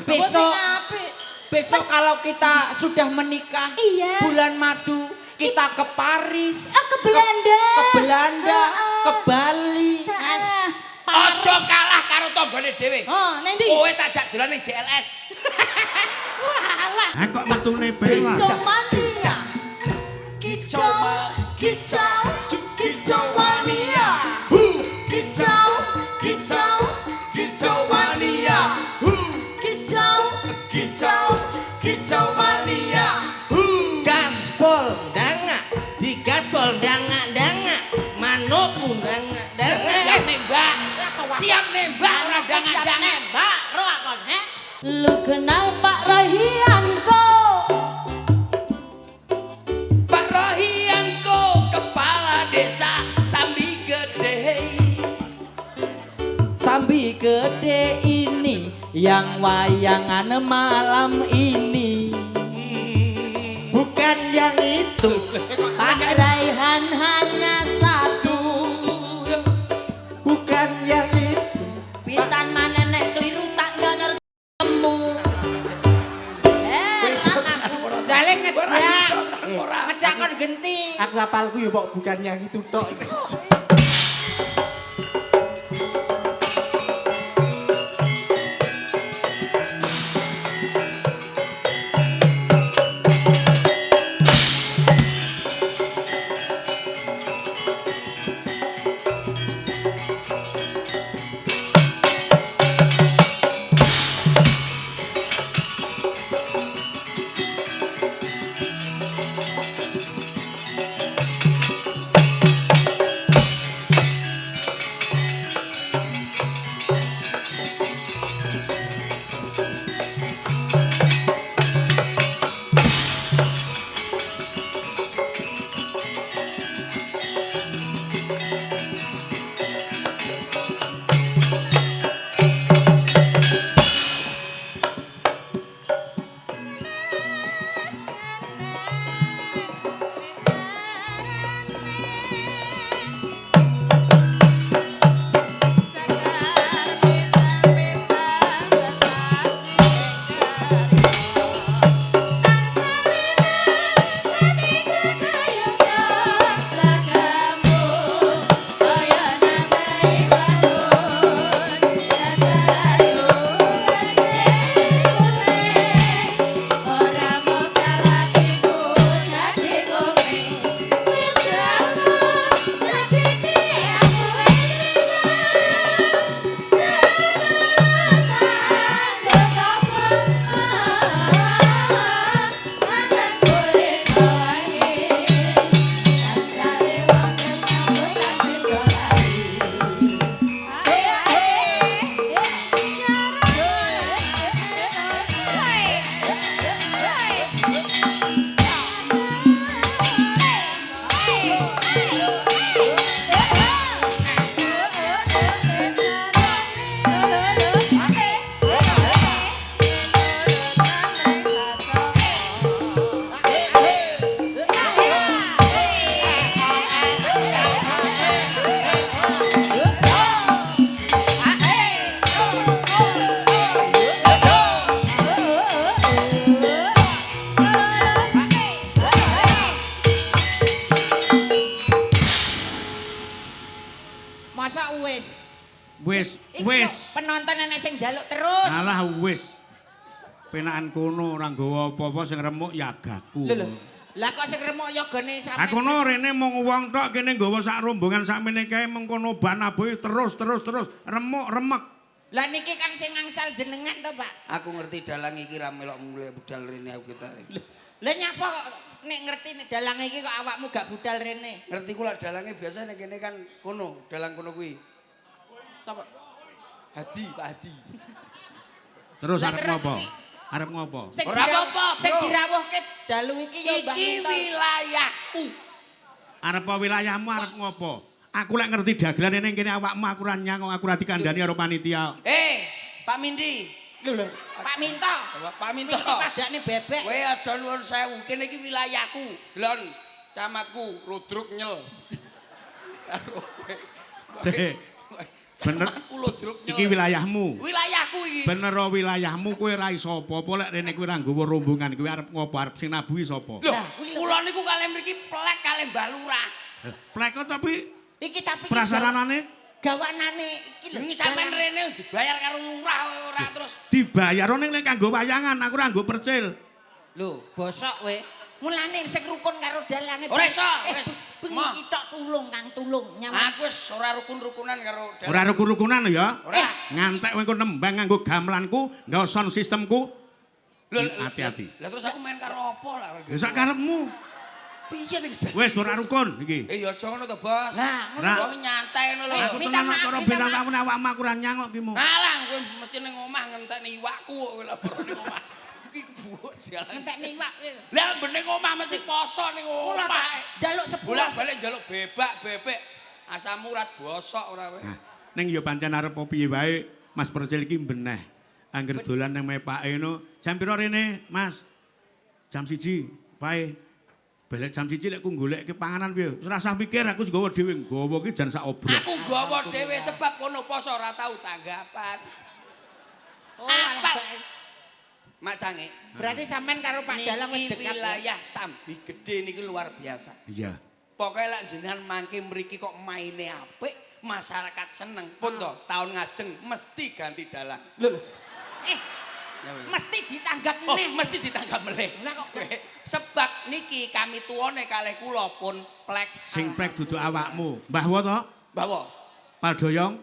Besok kalau kita sudah menikah, iya. bulan madu kita ke Paris, ke Belanda, ke Bali. Ojo kalah karo tanggane dhewe. Oh, nang ndi? Kowe tak jak dolan ning JLS. Walah. Ha kok metune bela. Kicomania. Kicomania. Kicomania. Kicau mania. Gaspol danga, di gaspol danga, manuk danga. Siap nembak. Siap nembak ora danga-danga. Nembak, roh kon, he? Lu kenal Pak Rohianko? Pak Rohianko kepala desa Sambi Gede. Sambi Gede ini yang wayangan malam ini. Bukan yang itu. Pak Raihan hanya satu. Bukan yang itu. Pisan mana nek keliru tak nyer temu. Jaleng Ora iso ngejak. ora. Ngejak kon genti. Aku hafalku ya kok bukan yang itu tok. Wis. Penonton enek sing njaluk terus. Alah wis. Penakan kono ora nggawa apa-apa sing remuk ya agaku. Lah kok sing remuk yogane sampe. Aku no rene mung wong tok kene nggawa sak rombongan sakmene kae mengkono ban aboe terus remuk remek. Lah niki kan sing ngangsal jenengan to, Pak. Aku ngerti dalang iki ra melok mulai budal rene aku kita. Lah nyapa kok nek ngerti nek dalang iki kok awakmu gak budal rene? Ngerti kula dalange biasa nek kene kan kono, dalang kono kuwi. Sapa? Hadi, Pak Hadi. Terus arep ngopo? Arep ngopo? Ora apa-apa, sing dirawuhke dalu iki ya Mbah Iki wilayahku. Arep wilayahmu arep ngopo? Aku lek ngerti dagelan ning kene awakmu aku ra nyang aku ra dikandani karo panitia. Pak Mindi. Lho, Pak Minto. Pak Minto. Iki padakne bebek. Kowe aja nuwun sewu, kene iki wilayahku. Delon camatku Rudruk Nyel. Bener. Kulo druk Iki wilayahmu. Wilayahku iki. Bener wilayahmu kowe ra iso apa-apa lek rene kowe ra nggawa rombongan kowe arep ngopo arep sing nabuhi sapa? Lho, kula niku kalih mriki plek kalih Mbah Lurah. Plek kok tapi Iki tapi prasaranane gawanane iki lho. Ini sampean rene dibayar karo lurah ora terus. dibayar ning lek kanggo wayangan aku ra nggo percil. Lho, bosok we. Mulane sing rukun karo dalange. Ora iso, wis. Bengi kitok tulung Kang tulung nyaman. Aku wis ora rukun-rukunan karo dalang. Ora rukun-rukunan ya. Ora. Ngantek kowe engko nembang nganggo gamelanku, nggawa sound systemku. Lho, hati-hati. Lah terus aku main karo apa lah? Ya sak karepmu. Piye iki? Wis ora rukun iki. Ya aja ngono to, Bos. Lah, Ra. Wong nyantai ngono lho. Aku minta tenan maaf, karo minta bintang maaf. tamu awakmu aku ora nyangok ki mu. Alah, kowe mesti ning omah ngentekne iwakku kok kowe lah perlu ning omah. Iki buuk jalan. Entekne iwak kowe. Lah bening omah mesti poso ning omah. Jaluk sepuluh. Bolak-balik njaluk bebak, bebek. Asam urat bosok ora kowe. Nah, ning ya pancen arep piye wae Mas Percil iki beneh. Angger dolan nang mepake no. Jam pira rene, Mas? Jam 1. Bae. Balik jam 1 lek ku goleke panganan piye? Ora usah mikir aku nggawa dhewe, nggawa ki jan sak obrok. Aku nggawa dhewe sebab kono poso ora tau tanggapan. Oh, Apal. alah. Mak Cange. Berarti sampean karo Pak Dalang wis Niki dekat. wilayah Sambi Gede niki luar biasa. Iya. Pokoke lek jenengan mangke mriki kok maine apik, masyarakat seneng. Pun to, taun ngajeng mesti ganti dalang. Lho. Ya, wis. Mesti ditanggap Oh, meneh. mesti ditanggap meleh. Lah kok Sebab niki kami tuwane kalih kula pun plek Sing plek dudu awakmu. Mbah wo to? bawa. Paldoyong?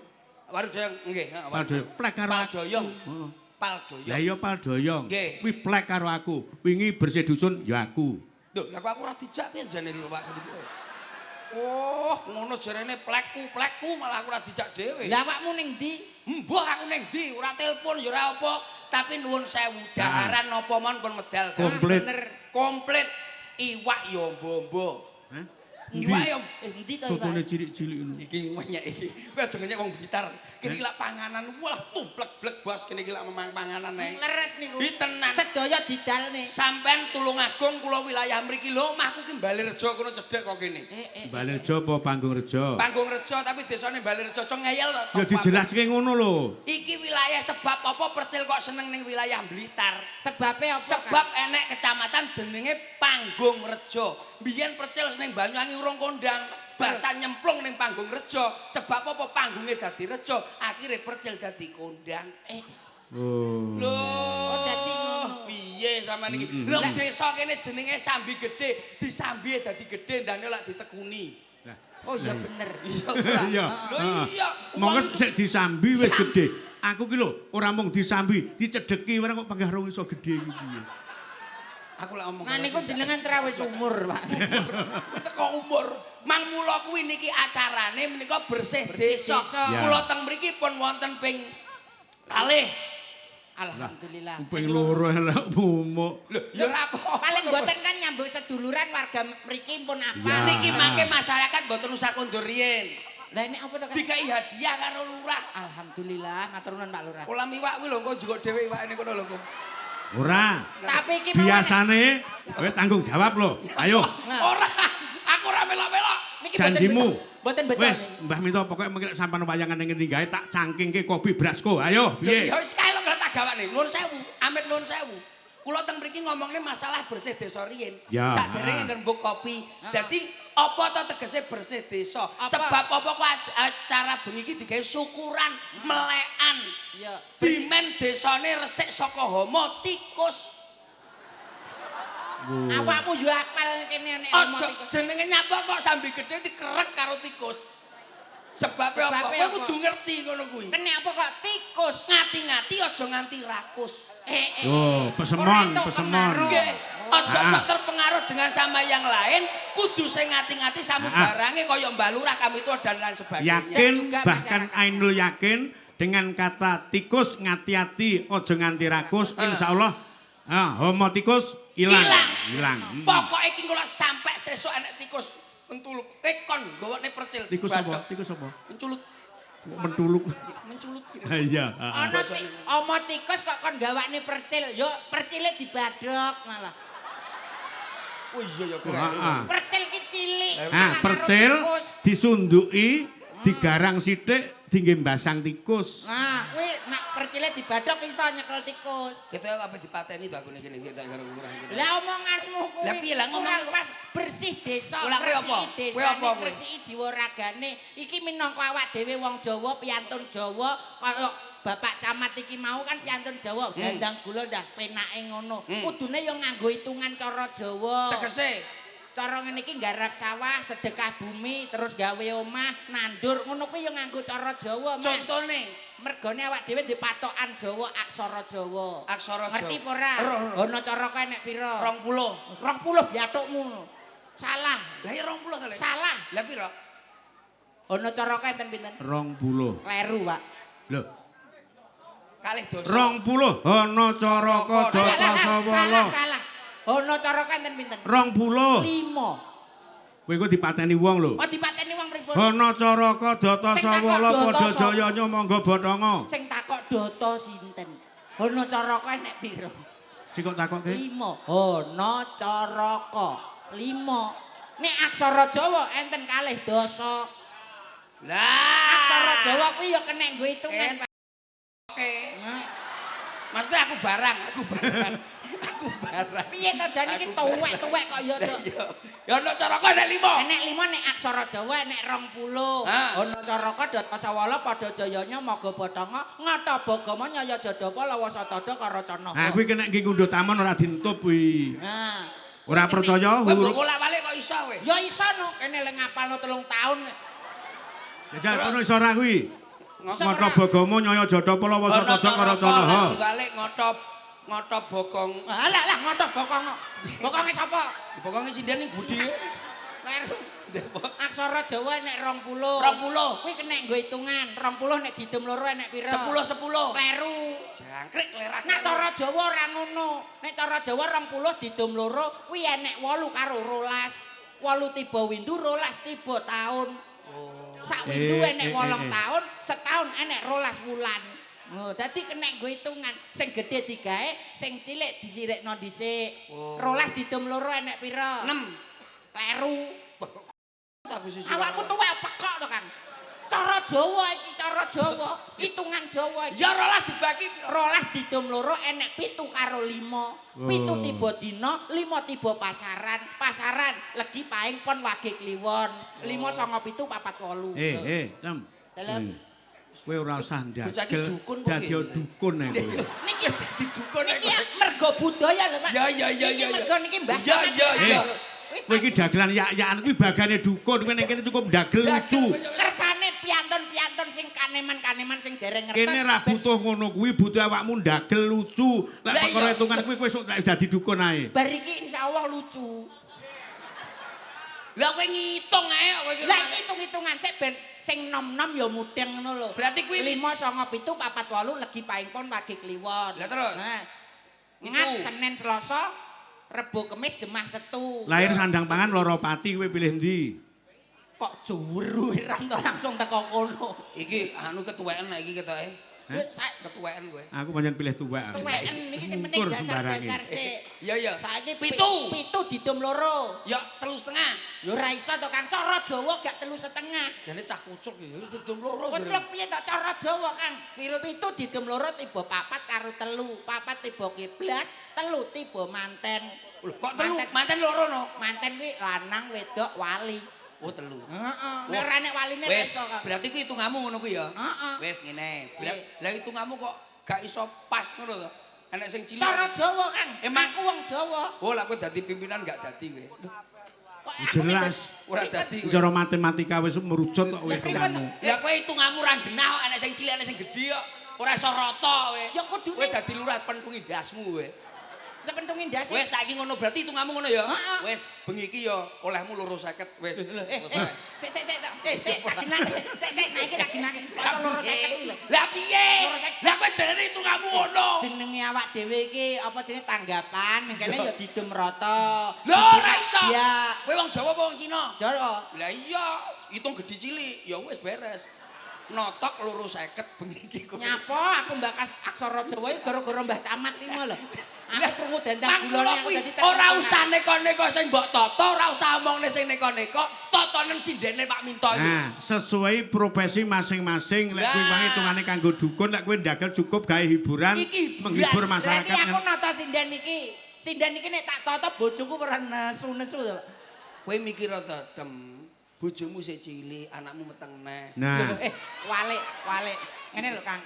Warudoyong nggih, heeh. Paldoyong. Plek karo aku. Paldoyong. Heeh. Paldoyong. Lah iya Paldoyong. Nggih. Kuwi plek karo aku. Wingi bersih dusun ya aku. Lho, lah kok aku ora dijak piye jane lho Pak gitu. Oh, ngono jarene plekku malah aku ora dijak dhewe. Lah awakmu ning ndi? Mbah aku ning ndi, ora telepon ya ora apa, tapi nuwun sewu daharan napa mon pun medal. Komplit. Bener. Komplit iwak ya mbombo. Hah? Iwak ya Endi to Sotone Pak? cilik-cilik ngono. iki nyek iki. Kowe aja ngenyek wong Blitar. Kene iki lak panganan, wah tumplek-blek bos kene iki lak memang panganan ae. Leres niku. Iki tenan. Sedaya didalne. Sampean Tulungagung kula wilayah mriki lho, omahku ki Balirejo kono cedhek kok kene. Balerejo apa Panggung-rejo? Panggung Rejo tapi desane Balirejo cong ngeyel to. Ya dijelaske ngono lho. Iki wilayah sebab apa Percil kok seneng ning wilayah Blitar? Sebabe apa? Sebab enek kecamatan jenenge Panggung Rejo. Biyen Percil seneng Banyuwangi urung kondang, basan nyemplung ning Panggung Rejo. Sebab apa panggunge dadi Rejo, akhire Percil dadi kondang. Oh. Lho, dadi ngono. piye sampean iki? Lho desa kene jenenge Sambi Gede, disambi dadi gede ndane lak ditekuni. Oh iya bener. Iya ora? Iya. Lho iya. Monggo Wong sik disambi wis Sam- gedhe. Aku ki lho ora mung disambi, dicedheki ora kok panggah rong iso gedhe iki piye. Aku lak ngomong. Nah niku jenengan trawis umur, Pak. Teko umur. Mang mula kuwi niki acarane menika bersih desa. desa. Ya. Kula teng mriki pun wonten ping kalih. Alhamdulillah. Ping loro elek bumuk. Lho, ya ora apa. Paling mboten kan nyambut seduluran warga mriki pun apa. Ya. Niki mangke masyarakat mboten usah kondur riyen. Lah ini apa to kan? Dikai hadiah karo lurah. Alhamdulillah, matur nuwun Pak Lurah. Kolam iwak kuwi lho engko juga dhewe iwakne kono lho. Kok. Ora. Tapi iki mau Biasane kowe tanggung jawab lho. Ayo. Ora, aku ora melok-melok. niki Janjimu. Mboten betul. Wis, Mbah Minto pokoke mengko sampean wayangan ning ngendi gawe tak cangkingke kopi brasko. Ayo, piye? Ya wis kae lho tak gawane. Nuwun sewu, amit nuwun sewu. Kula teng mriki ngomongne masalah bersih desa riyen. Ya. Saderenge ngembuk kopi. Dadi apa to tegese bersih desa? Apa? Sebab apa kok acara bengi iki digawe syukuran, melekan. Ya. Dimen desane resik saka hama tikus. Awakmu yo apal kene nek Aja jenenge nyapa kok Sambi Gede dikerek karo tikus. Sebab apa? Sebabe Kowe apa? kudu ngerti ngono kuwi. Kene apa kok tikus? Ngati-ngati aja nganti rakus. Oh, pesemon, Ora entuk pesemon. pengaruh. Nggih, aja Ah. sok terpengaruh dengan sama yang lain, kudu sing ngati-ngati sama Ah. barangnya kaya Mbak Lurah kami itu dan lain sebagainya. Yakin juga bahkan masyarakat. Ainul yakin dengan kata tikus ngati-hati ojo nganti rakus insyaallah homo tikus ilang. Ilang. Pokoknya iki kula sampai sesuk enek tikus mentuluk. Kon gawone Percil. Tikus Badok. apa? Tikus apa? Menculut. Mentuluk. Menculut. Iya, Ana omo tikus kok kon gawakne percil. Yo percile dibadhok malah. Oh iya ya Heeh. Percil ki cilik. Nah, percil disunduki, digarang sithik, wedi nggih mbasang tikus. Nah, kuwi nak percile dibadhok iso nyekel tikus. Kita apa dipateni to aku niki tak karo lurah iki. Lah omonganmu kuwi. Lah piye lah ngomong pas bersih desa. Lah kowe apa? Kowe apa kowe? Bersih jiwa ragane. Iki minangka awak dhewe wong Jawa, piantun Jawa kaya Bapak Camat iki mau kan piantun Jawa, gandang gula ndah penake ngono. Kudune yo nganggo hitungan cara Jawa. Tegese Cara ngene iki nggarap sawah, sedekah bumi, terus gawe omah, nandur, ngono kuwi yo nganggo cara Jawa, Mas. contone Mergone awak dhewe di patokan Jawa, aksara Jawa. aksara Jawa. Ngerti apa ora? Ana cara kae nek pira? 20. 20 biatukmu. Salah. Lah ya 20 to, Le. Salah. Lah pira? Ana cara kae enten pinten? 20. Kleru, Pak. Lho, Kalih dosa. 20 ana caraka data sawala. Salah. Ana cara kae enten pinten? 20. 5. Kowe iku dipateni wong lho. Oh dipateni wong pripun? Ana caraka data Sing sawala takok padha data jayanya monggo bathanga. Sing takok data sinten? Ana cara kae nek pira? Sing kok takokke? 5. Ana caraka. 5. Nek aksara Jawa enten kalih dasa. Lah Aksara Jawa kuwi ya kena nggo hitungan, Pak. Oke. Nah, Maksudnya aku barang. Aku barang. piye to jane iki tuwek-tuwek kok ya, Dok? Ya ana caraka nek 5. Nek 5 nek aksara Jawa nek 20. Ah. Ana caraka data sawala padha jayanya maga bathanga ngata bagama nyaya jadapa lawa satada karo cana. Nah, kuwi kena nggih ngundhuh taman ora dintup kuwi. Nah. Ora percaya Kowe huruf. bolak-balik kok iso kowe. Ya iso no, kene le ngapalno 3 taun. Jajal kono iso ora kuwi. Iso Ngata ora? bagama nyaya jadapa lawa satada karo cana. Balik ngotop bokong. Lah ngotot bokong. Bokonge sapa? Bokonge sinden ning Budi. Kleru. Aksara Jawa nek 20. 20. Kuwi kena nggo hitungan. 20 nek didum loro enek pira? 10. Kleru. Jangkrik lerak. Nek cara Jawa ora ngono. Nek cara Jawa 20 didum loro kuwi enek 8 karo 12. 8 tiba windu 12 tiba taun. Oh. Sak windu enek 8 taun, setahun enek 12 wulan. Oh, dadi kena nggo hitungan. Sing gedhe digawe, sing cilik disirikno dhisik. 12 didum loro enek pira? 6. Kleru. Aku susu. Awakku tuwek pekok to, Kang. Cara Jawa iki, cara Jawa. Hitungan Jawa iki. Ya 12 dibagi 12 didum loro enek 7 karo 5. 7 tiba dina, 5 tiba pasaran. Pasaran legi paing pon wage kliwon. 5 9 7 4 8. Tem. Dalam. Kowe ora usah Bocah iki ndagel dukun kok dadi piye? dukun ae kowe. Niki di dukun niki mergo budaya lho, Pak. Ya. Niki mergo niki Mbah. Ya. Kowe iki dagelan yak-yakan kuwi bagane dukun, kowe nek kene cukup ndagel lucu. Kersane piantun-piantun sing kaneman-kaneman sing dereng ngertos. Kene ra butuh ngono kuwi, butuh awakmu ndagel lucu. Lek Lah perkara iya. hitungan kuwi kowe sok dadi dukun ae. Bar iki insyaallah lucu. Lah kowe ngitung ae kowe iki. Lah iki hitung-hitungan sik ben sing nom-nom ya mudeng ngono lho. Berarti kuwi 5 9 7 4 8 legi paing pon wage kliwon. Lah terus? Nah. Itu. Ngat Senin Selasa Rebo Kemis Jemah Setu. Lahir sandang pangan loro pati kowe pilih ndi? Kok juru irang to langsung teko kono. Iki anu ketuweken iki ketoke. Hah? Ketuweken kowe. Aku pancen pilih tuwek. Tuweken niki sing penting Ukur sembarange. dasar-dasar sik. Ya. Saiki Pitu. Pitu didum loro. Ya 3,5. Ya ora iso to Kang, cara Jawa gak 3,5. Jane cah kucuk ya didum loro. Kucluk piye to cara Jawa Kang? Pirut. Pitu didum loro tiba papat karo telu. Papat tiba kiblat, telu tiba manten. Kok telu? Manten loro no. Manten kuwi lanang, wedok, wali. Oh telu. Heeh. Nek ora nek waline Wes, iso Kang. berarti kuwi hitunganmu ngono kuwi ya? Heeh. Wes ngene. Lah hitunganmu kok gak iso pas ngono to? Enek sing cilik. Cara Jawa Kang. Emang- Aku wong Jawa. Oh, lah kowe dadi pimpinan gak dadi kowe. Kok aku Jelas. Ora dadi kowe. Cara matematika wis merucut kok kowe hitunganmu. Lah kowe hitunganmu ra genah kok enek sing cilik enek sing gedhe kok. Ora iso rata kowe. Ya kudune- Kowe dadi lurah pentungi dasmu kowe. sepentungin ndase. Wes saiki ngono berarti hitunganmu ngono ya? Heeh. Wes bengi iki ya olehmu 250 wes. Selesai. Sik tak ginake. Sik naiki tak ginake. Kok loro 50 iki lho. Lah piye? Lah kowe jenenge hitunganmu ngono. Jenenge awak dhewe iki apa jenenge tanggapan ning kene ya didum rata. Lho ora iso. Ya. Kowe wong Jawa apa wong Cina? Jawa. Lah iya, hitung gedhi cilik ya wis beres. Notok 250 bengi iki kowe. Nyapa aku mbakas aksara Jawa iki gara-gara Mbah Camat iki lho. Aku krungu dendang Mang gulone kula aku kuwi dadi ora usah neko-neko sing mbok tata, ora usah omongne sing neko-neko, tatanen sindene Pak Minto iki. Nah, sesuai profesi masing-masing, lek kuwi wae hitungane kanggo dukun, lek kuwi ndagel cukup gawe hiburan, Iki hiburan. menghibur Berarti masyarakat. aku nata sinden iki. Sinden iki nek tak tata bojoku ora nesu-nesu to. Kowe mikir ta, Dem. Bojomu sik cilik, anakmu meteng neh. Nah, Walik. Ngene lho, Kang.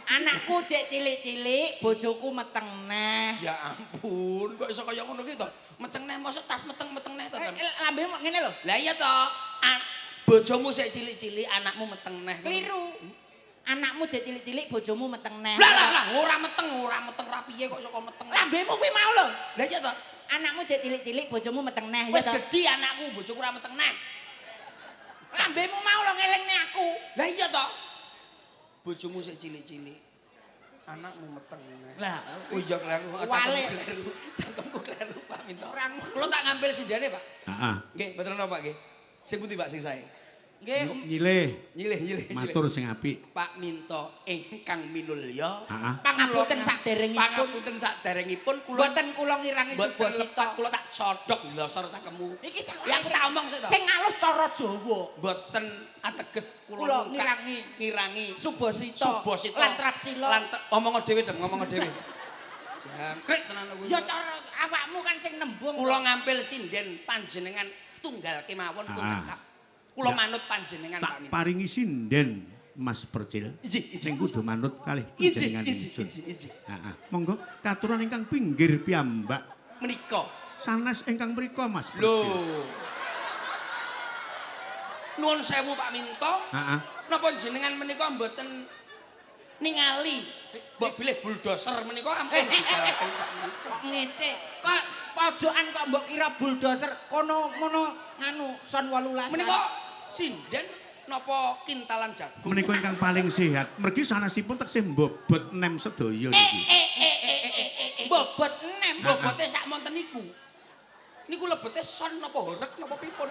Anakku cek cilik-cilik, bojoku meteng neh. Ya ampun, kok iso kaya ngono ki to? Meteng neh mosok tas meteng neh to, Dem. Lambemu ngene lho. Lah iya to. Bojomu sik cilik-cilik, anakmu meteng neh. Keliru. Anakmu cek cilik-cilik, bojomu meteng neh. Lah, ora meteng rapiye kok saka meteng. Lambemu kuwi mau lho. Lah iya to. Anakmu cek cilik-cilik, bojomu meteng neh. Wis gedhi anakku, bojoku ora meteng neh. Lambemu mau lho ngelingne aku. Lah iya to. Bojomu sik cilik-cilik. Anakmu meteng neh. Lah, oh iya kleru, Walik. Cangkemku kleru Pak Minto. Orang Kula tak ngambil sindene, Pak. heeh. Nggih, mboten napa, Pak nggih. Sing pundi, Pak, sing sae? nggih Nyilih, matur sing apik. Pak Minto ingkang minulya. Heeh. pangapunten saderengipun. Pangapunten saderengipun kula Mboten kula ngirangi mboten Subasita. lepat kula tak sodok losor cangkemmu. Iki Ya aku tak omong sik to. sing alus cara Jawa. Mboten ateges Kula kula ngirangi Subasita Subasita lan Trapsila. lan ngomong dhewe Dem, ngomong dhewe. Jangkrik tenan kuwi. Ya cara awakmu kan sing nembung. Kula ngampil sinden panjenengan setunggal kemawon pun cakap. Kula manut panjenengan Pak Tak Minto. paringi sinden Mas Percil. Iji. Sing kudu manut kalih Iji. panjenengan ingsun. Iji. Heeh. Monggo katuran ingkang pinggir piyambak. Menika. Sanes ingkang mriku Mas Percil. Lho. Nuwun sewu Pak Minto. Heeh. Napa jenengan menika mboten ningali mbok bilih bulldozer menika ampun digalaken sakniki. Kok ngece. Kok pojokan kok mbok kira bulldozer kono mono nganu son 18. Menika sinden napa kintalan jagung? Menika ingkang paling sehat. Mergi sanesipun teksih mbobot nem sedaya niki. bobot enem. Bobote sak monten niku. Niku lebete son napa horeg napa pripun?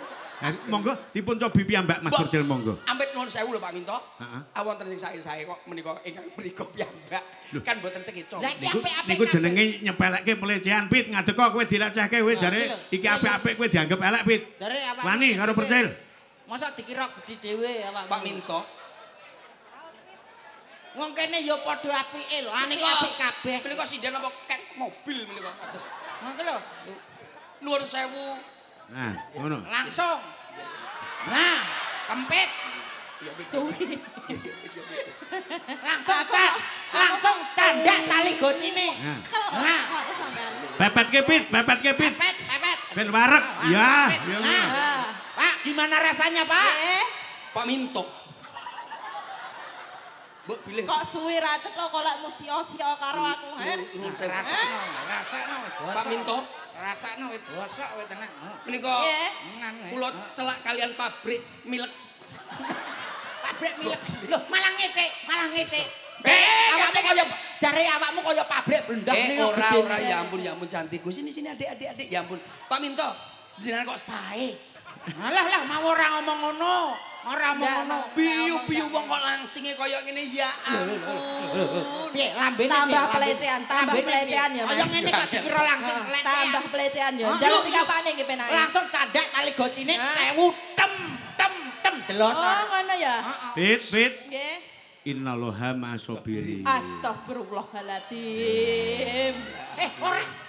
Monggo dipun cobi piyambak Mas Percil monggo. Ampit nuwun sewu lho Pak Minto. Heeh. Awonten sing sae-sae kok menika ingkang mriku piyambak. Kan mboten sekeco. Lah iki Niku apik-apik. niku jenenge nyepelekke pelecehan Pit, ngadeka kowe dilecehke kowe jare iki apik-apik kowe dianggep elek Pit. Jare awakmu. Wani karo Percil. Mosok dikira gedhi dhewe awakmu. Pak Minto. Wong kene ya padha apike lho. Menika Apik kabeh. Menika sinden apa kek mobil menika kados. Ngono lho. Nuwun sewu. Nah, ngono. Langsung. Nah, kempit. Suwi. Langsung candak tali gocine. Nah. Nah, Pepetke Pit, pepetke Pit. pepet. Ben wareg. Ya, Pepet. ya. Nah. Ah. Pak, gimana rasanya, Pak? Pak Minto. Mbok pilih. Kok suwi ra cetha kok lek musio-sio karo aku, Hen? Nuwun sewu. Rasakno. Pak Minto. Rasakno wis bosok wis tenan. Menika Nggih. Tenan. kula celak kalian pabrik milek. Pabrik milik. Loh, malah ngecek. Awakmu Awakmu kaya jare awakmu kaya pabrik blendak niku gedene. Ora ya ampun cantikku. Sini adik. Ya ampun. Pak Minto, jenengan kok sae. Alah mau ora ngomong ngono. Ora ngomong ngono. Biyu wong kok langsinge kaya ngene ya ampun. Piye lambene Tambah pelecehan ya, Mas. Kaya ngene kok dikira langsung lek. Tambah pelecehan ya. Oh, Jalan yuk. dikapane nggih penake. Langsung candak tali gocine Hah? 1000 tem Oh, delosor. ngono ya. Heeh. Pit. Nggih. Innallaha ma'asobirin. Astagfirullahaladzim.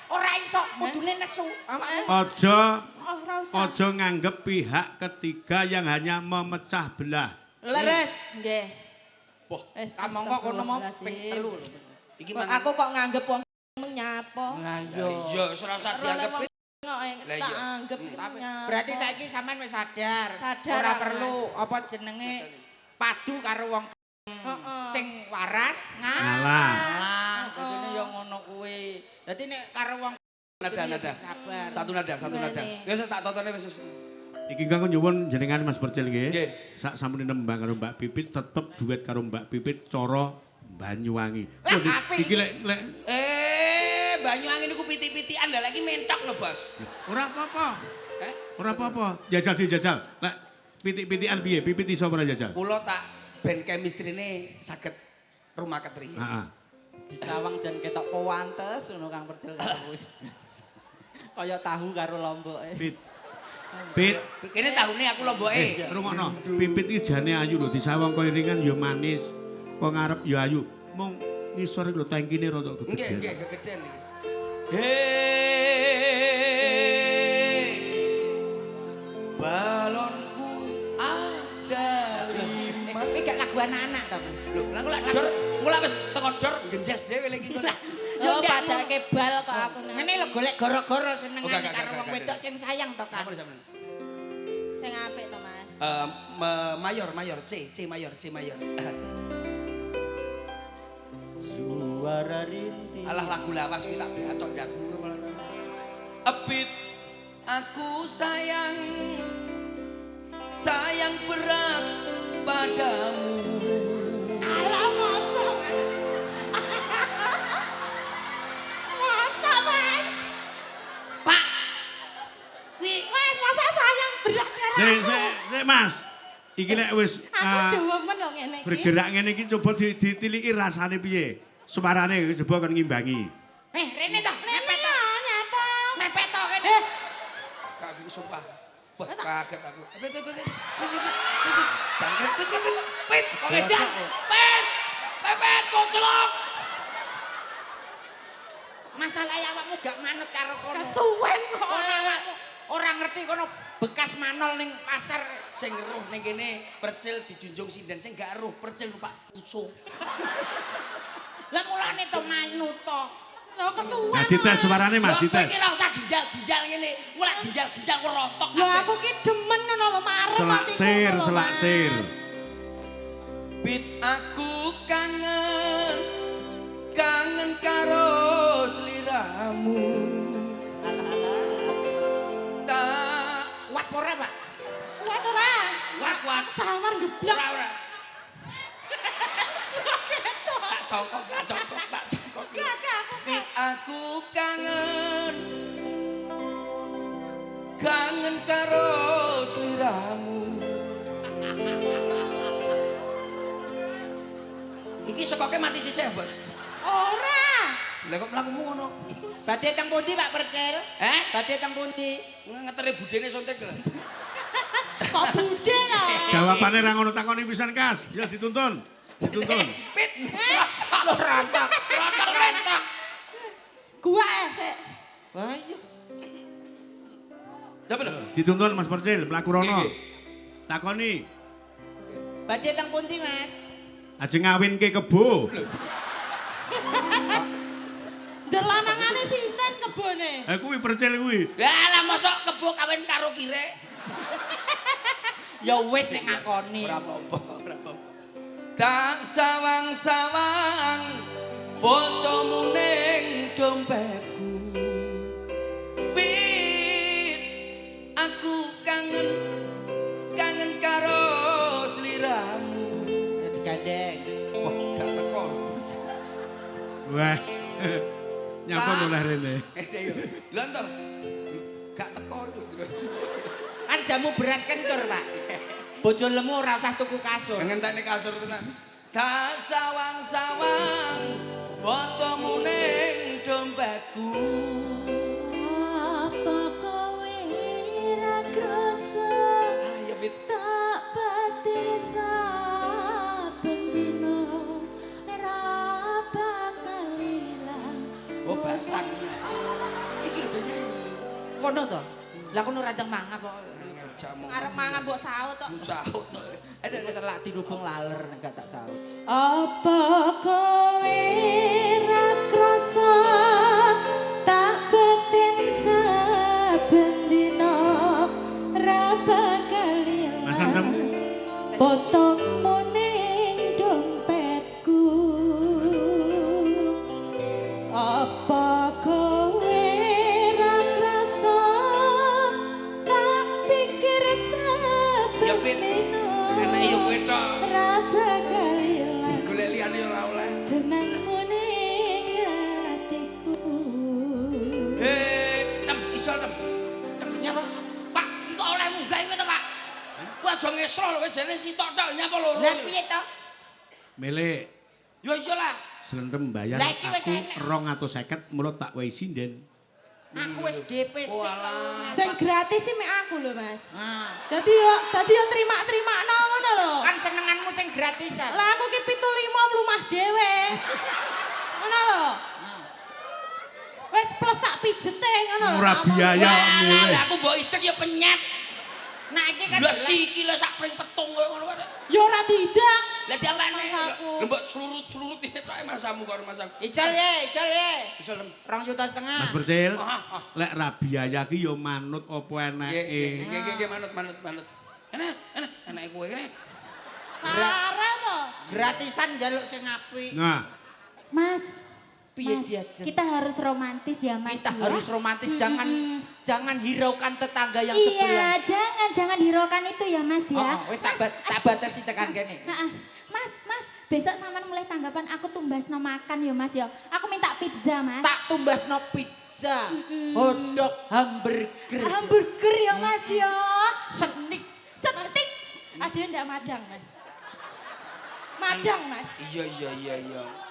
Ora iso kudune nesu. Awakmu Aja Oh, ora usah. Ojo nganggep pihak ketiga yang hanya memecah belah. Leres. Nggih. Wah, Wis mongko kono mau ping 3 lho. iki Kok aku kok nganggep wong nyapa. Lah iya ora usah dianggep. Kok Lah tak iya. anggep nyapa. Berarti saiki sampean wis sadar. Sadar, Ora Mas. perlu apa jenenge padu karo wong Heeh. sing waras Ngalah. ngalah. Dadine ya ngono kuwi. Dadi nek karo wong Nada. sabar. Satu nada. Wis tak totone wis. Iki kanggo nyuwun jenengan Mas Percil nggih. Nggih. Sak sampune nembang karo Mbak Pipit tetep duet karo Mbak Pipit cara Banyuwangi. Lah, Lho, apik. iki lek Banyuwangi niku piti-pitian lha lagi mentok lho, Bos. ora apa-apa. Eh? Ora apa-apa. Jajal dijajal. Lek pitik-pitikan piye? Pipit iso ora jajal? Kula tak ben chemistry-ne saged rumah ketriye. Heeh. Di sawang jan ketok pewantes ngono Kang Percil kuwi. Kaya tahu karo lomboke. Pit. Pit. Kene tahune aku lomboke. Rungokno. Pipit iki jane ayu lho, disawang koyo ringan ya manis. Kok ngarep ya ayu. Mung ngisor iki lho tangkine rada Nggih, gegeden. nggih, gegeden iki. Hei, balonku ada 5. Iki gak lagu anak-anak to. Lho, lah kula dor, kula wis teko dor genjes dhewe lagi kula. Yo padake bal kok aku nang. Ngene lho golek goro-goro senengane Oh, gak, karo gak, wong gak, wedok gak. sing sayang to kan. Sampun. Sing apik to, Mas. Mayor, C mayor. Suara rintik. Alah lagu lawas kuwi tak bacok ndasmu. Epit aku sayang berat padamu. Alah mosok. Mosok, Mas. Pak. Mas, masa sayang berat karo Sik, Mas. Iki nek wis aku dewemen lho ngene iki. bergerak ngene iki coba ditiliki rasane piye? Suarane coba kon ngimbangi. Rene to, mepet to. Nyapa? Mepet to kene. Kami sumpah. Wah, kaget aku. Pit. Jangkrik, pit. Kok edan? Pit. Pepet koclok. Masalah awakmu gak manut karo kono. Kesuwen kok. Kono awakmu ora ngerti kono bekas manol ning pasar. Sing eruh ning kene Percil dijunjung sinden, sing gak eruh Percil Pak Uso. Lah mulane to manut to. Lho kesuwen. Nah, dites suarane Mas, Lho, dites. kowe iki ora usah ginjal ngene. Mulai ginjal kok rontok. Lho aku ki demen ngono lho marep Selak sir. Bit aku kangen karo sliramu. Tak Kuat apa ora, Pak? Kuat ora? Kuat. Samar geblak. Ora. Tak cokok. Bit aku kangen karo sliramu. Iki sekoke mati sisih, Bos. Ora. Lah kok mlakumu ngono? Badhe teng pundi, Pak Percil? Badhe teng pundi? Ngeteri budene sontek lho. Kok budhe to? Jawabane ra ngono takoni pisan Kas. Ya dituntun. Pit. Rontok. Rontok. Gua sik. Wah iya. Coba lho. Dituntun Mas Percil mlaku rono. Nggih. Takoni. Badhe teng pundi, Mas? Aja ngawinke kebo. Delanangane sinten kebone? Kuwi Percil kuwi. Lah mosok kebo kawin karo kire. Ya wis nek ngakoni. Ora apa-apa. Tak sawang-sawang fotomu ning dompetku. Pit aku kangen karo sliramu. Gandeng. Wah, gak teko. Wah. Nyapa mulai rene. Lha entar gak teko. Kan jamu beras kencur, Pak. Bojo lemu ora usah tuku kasur. Ngenteni kasur tenan. Tak sawang-sawang fotomu ning dompetku. Apa kowe ora krasa? Ayo Pit. Tak batin saben dina ora bakal ilang. Oh, batang. Iki lho penyanyi. Kono to. Lah kono radang mangap kok. Jamu. Arep mangan mbok saut tok. Saut. Ada selak dirubung laler nek gak tak saut. Apa kowe ra krasa tak batin saben dina ra bakal Mas Antem. ilang. Fotomu ning dompetku. Apa kowe ra krasa tak pikir Ya, Pit. saben dina Enak ya kowe tok. ra bakal ilang. Golek liyane ora oleh. Senengmu ning atiku. Tem, iso tem. Tem nyapa? Pak, iki kok oleh munggah kowe to, Pak? Ku aja aja ngesro lho, wis jane sitok tok nyapa loro. Lah piye to? Milik Yo iyalah. Slentem bayar Lah, iki wis aku 250 mulo tak wae sinden. Aku wis DP sik. Sing gratis sih mek aku lho, Mas. Nah, Dadi yo terima-terimakno ngono lho. kan senenganmu sing gratisan. Lah aku ki 75 mlumah dhewe. Ngono lho. Wis plus sak pijete ngono lho. Murah biaya milih. Lah aku mbok idek ya penyet. Nah iki kan Lah sikile sak pring petung koyo ngono wae. Ya ora didak. Lah diangkane. Masaku. Lho mbok surut-surut iki tok masamu karo masaku. Ijol ye. Iso lem. 2,5 juta. Mas Percil, Ah, ah. lek ra biaya ki yo manut apa enake. Nggih manut. Enake kowe kene. Sare to. Gratisan njaluk sing apik. Nah, Mas, Piye Mas, diajen? kita harus romantis ya Mas Kita ya? harus romantis, jangan hiraukan tetangga yang sebelah. Iya, jangan hiraukan itu ya Mas ya. Oh, wis tak batasi tekan kene. Nah, Mas, besok sampean mulai tanggapan aku tumbasno makan ya Mas ya. Aku minta pizza Mas. Tak tumbasno pizza, hotdog, hamburger, Hamburger ya Mas ya. senik. Setik. Ada ndak madang, Mas? Madang, Mas. Iya.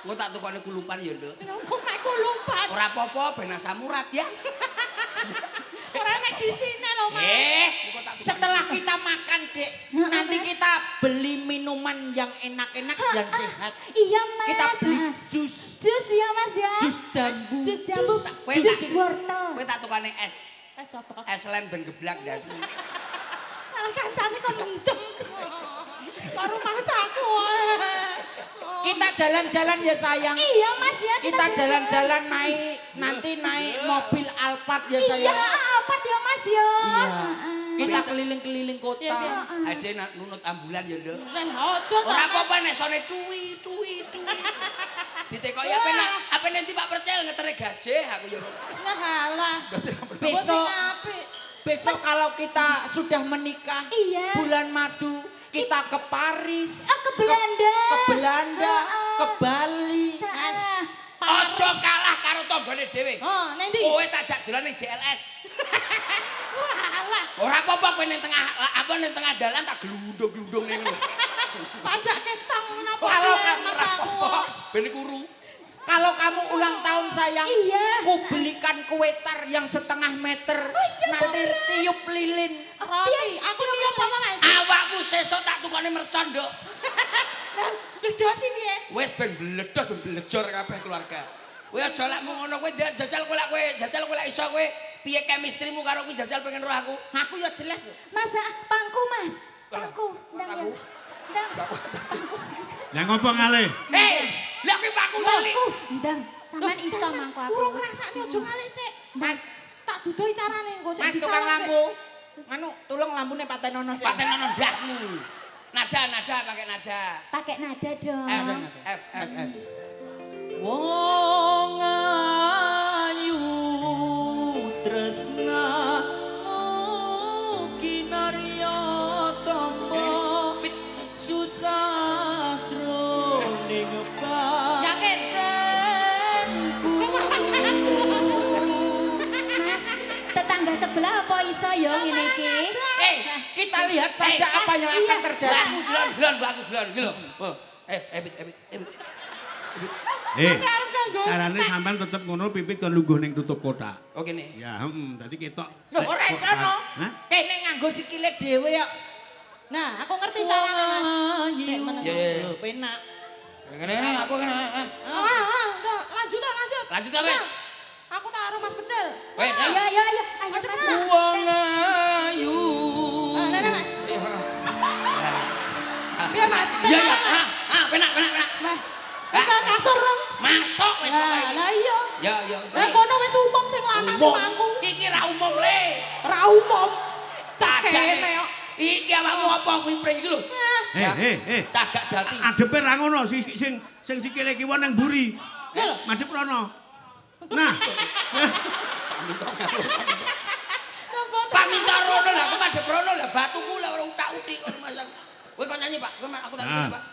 Engko tak tukane kulupan ya, Nduk. Nunggu mek kulupan. Ora apa-apa ben asam urat ya. Ora nek gisine lho, Mas. Engko tak tukane. Setelah kita makan, Dek, nanti kita beli minuman yang enak-enak, yang sehat. Iya Mas. Kita beli Nah, jus, jus ya Mas ya. jus jambu. Jus jambu. Kowe Jus tak- wortel. Kowe tak tukane es. Sapa? Es lem ben geblak dasmu. Malah kancane kon mendem. Karo masaku. Kita jalan-jalan ya sayang. Iya Mas ya. Kita jalan-jalan nanti naik mobil Alphard ya Iya, sayang. apa ya Mas ya? Iya. Heeh. Kita keliling-keliling Iya, kota. iya. Ade nak nunut ambulan ya, Nduk. Lan ojo to. Ora apa-apa nek sone tuwi. Ditekoki apa nanti Pak Percil ngetere gajah aku ya. Nah, halah. Besok, apik. besok kalau kita sudah menikah, Iya. bulan madu, kita ke Paris, ke Belanda. ke Belanda, Heeh. ke Bali. Heeh. Aja kalah karo tanggane dhewe. Oh, nendi? Kowe tak jak dolan ning JLS. Halah. Ora apa-apa kowe ning tengah dalan tak glundung-glundung ning ngono. Padak ketang menapa Kalau elek, kamu Mas aku. Ben kuru. Kalau kamu ulang tahun sayang, Iya. ku belikan kue tar yang 1/2 meter. Nanti tiup lilin. Roti, aku niup apa, Mas? Awakmu sesuk tak tukane mercon, Nduk. Lah, ledosi piye? Wis ben bledos ben blejor kabeh keluarga. Kowe aja lek mung ngono kowe jajal kowe lek iso kowe piye chemistrymu karo kuwi jajal pengen roh aku. Aku ya jelas. Mas, pangku Mas. Pangku. Ndang ya. Pangku. Ndang. lah ngopo ngalih? Hei, lek kowe paku kali. Pangku. Ndang. Sampean iso mangku aku. Urung ngrasakne aja ngalih sik. Mas, Tak dudohi carane engko sik Mas tukang lampu. Anu, tolong lampune patenono sih. Patenono blasmu. Nada pakai nada. Pakai nada dong. F. Wong ayu tresna kinarya tamba susah jroning Yakin? Mas, tetangga sebelah apa iso ya ngene iki? Kita lihat saja apa yang akan terjadi. Blaku iki lho. Ebit. Carane sampean tetep ngono pipit kon lungguh ning tutup kotak. Oke nih. Ya, dadi ketok. Loh, ora iso no. Hah? Kene nganggo sikile dhewe ya. Nah, aku ngerti carane, Mas. Nek meneng. Ya. Loh, penak. Ngene aku kene. Lanjut. Lanjut ta wis. Aku tak karo Mas Pecel. Wis. Ayo. Ayo Mas. Wong ayu. Nah, Mas. Piye, Mas? Iya. Penak. Mas. Kita kasur dong. Masuk wis Nah, pokoke. lah iya. Ya. Lah kono wis umum sing lanang sing mangku. Iki ra umum le. Ra umum. Cagak Cakene kok. Iki awakmu apa kuwi pring iki lho. Cagak jati. Adepe ra ngono sing sikile kiwa nang mburi. Madhep rono. Nah, Paminta rono lah, aku madhep rono lah, batuku lah orang utak utik kono Mas. Kowe kok nyanyi, Pak? Kowe aku tak nyanyi, Pak.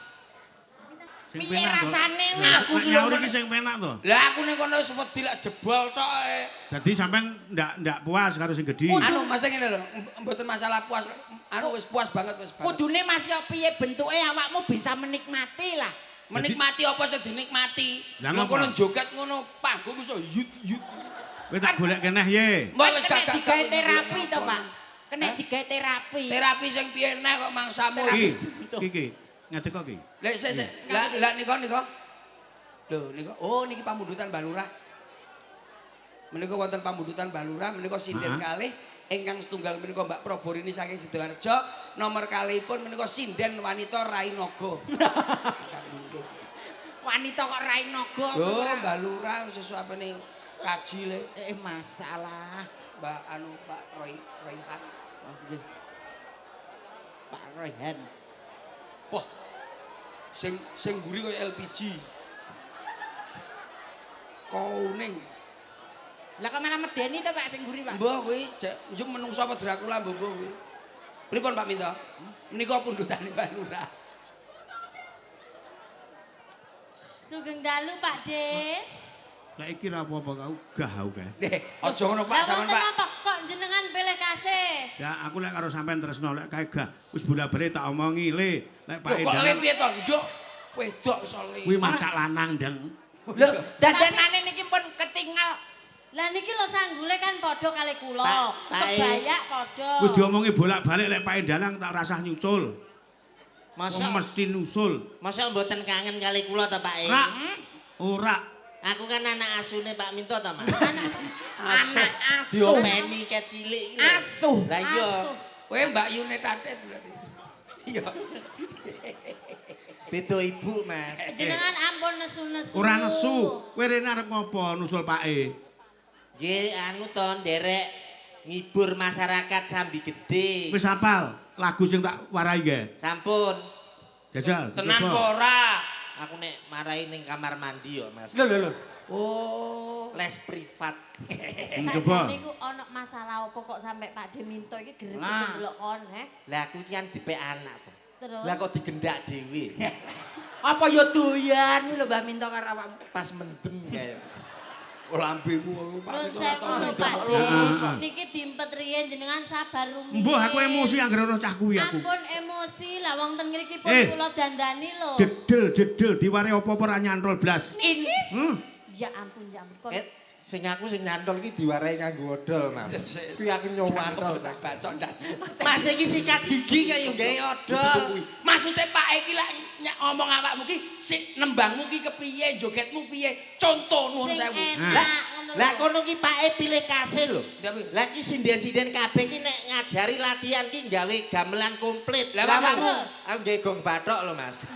Sing Piye penak to. rasane Aku Aku ki nyaur lho, iki sing penak to. Lah aku ning kono wis wedi lak jebol tok. Dadi sampean ndak puas karo sing gedhi. Anu Mas ngene lho, mboten masalah puas. Anu wis puas banget wis banget. Kudune Mas yo piye bentuke awakmu bisa menikmati lah. Menikmati apa sing dinikmati. Lah Lho ngopo? kono joget ngono panggung iso yut. Kowe tak golek keneh ye. Mbok wis Kena gak digawe terapi to, Pak. Kena digawe terapi. Terapi sing piye neh kok mangsamu. Iki ngadeg kok iki. Lek sik. Lah nika. Lho nika. Oh niki pamundutan Balurah. Menika wonten pamundutan Balurah, menika sinden kalih ingkang setunggal menika Mbak Proborini saking Sidoarjo, nomor kalihipun menika sinden wanita Rainaga. Wanita kok Rainaga. Lho Balurah sesuapane kaji le. Masalah. Mbak anu Pak Royhan. Oh nggih. Pak Royhan. Wah. Sing mburi kaya LPG. Kuning. Lah kok malah medeni to Pak sing mburi Pak? Mbah kuwi njum menungso apa Dracula mbah kuwi. Pripun Pak Minto? Menika pundutane Mbak Lurah. Sugeng dalu Pak De. Lah iki ra apa-apa kau gahau kae. Aja ngono Pak, sampean wonten Pak. apa kok jenengan pilih kasih? Ya aku lek karo sampean tresno lek kae gah wis bola-bali tak omongi le. Lek Pak Kok le Edan piye to, Nduk? Wedok iso le. kuwi macak lanang deng. Lho, dadanane niki pun ketinggal. Lah niki lho sanggule kan padha kali kula. Pak Kebayak padha. Wis diomongi bolak-balik lek Pak Edan tak rasah nyusul. Masa Mesti nusul. masa mboten kangen kali kula ta Pak E? Ora. Ora. Aku kan anak asune Pak Minto ta Mas. Anak asuh. Diopeni ket cilik iki lho. Asuh. Lah iya. Asuh. Kowe Mbak Yune Tatet berarti. Iya. Beda ibu Mas. Jenengan ampun nesu-nesu. Ora nesu. Kowe rene arep ngopo nusul Pak E? Nggih anu to nderek ngibur masyarakat Sambi Gedhe. Wis hafal lagu sing tak warai ge. Sampun. Jajal. Tenan coba. apa ora? Aku nek marahi ning kamar mandi yo Mas. Lho. Oh. Les privat. Coba. Sakjane niku ana masalah apa kok sampe Pak De minto iki greget Lah. ndelok kon, he? Lah aku iki kan dipek anak to. Terus Lah kok digendak dhewe. Apa yo doyan lho Mbah Minto karo awakmu. Pas mendem kae. Oh lambemu Pak Nun Minto sewu ora lho tau. Pak De. Heeh. Niki dimpet riyen jenengan sabar rumiyin. Mbah aku emosi anggere ora cah kuwi aku. Ampun emosi lah wong ten ngriki pun Eh. kula dandani lho. Dedel diware apa-apa ora nyantol blas. Niki? Hmm. Ya ampun. Kon Sing aku sing nyantol iki diwarai nganggo odol, Mas. Kuwi aku nyowantol. Tak bacok ndas. Mas iki sikat gigi kaya gawe odol. Maksude Pak iki lak ngomong awakmu ki sik nembangmu ki kepiye, jogetmu piye? Contoh nuwun sing sewu. enak ngono. Lah kono ki Pake pilih kasih lho. Tapi Lah iki sinden-sinden kabeh ki nek ngajari latihan ki gawe gamelan komplit. Lah, Lah awakmu? aku gawe gong bathok lho, Mas.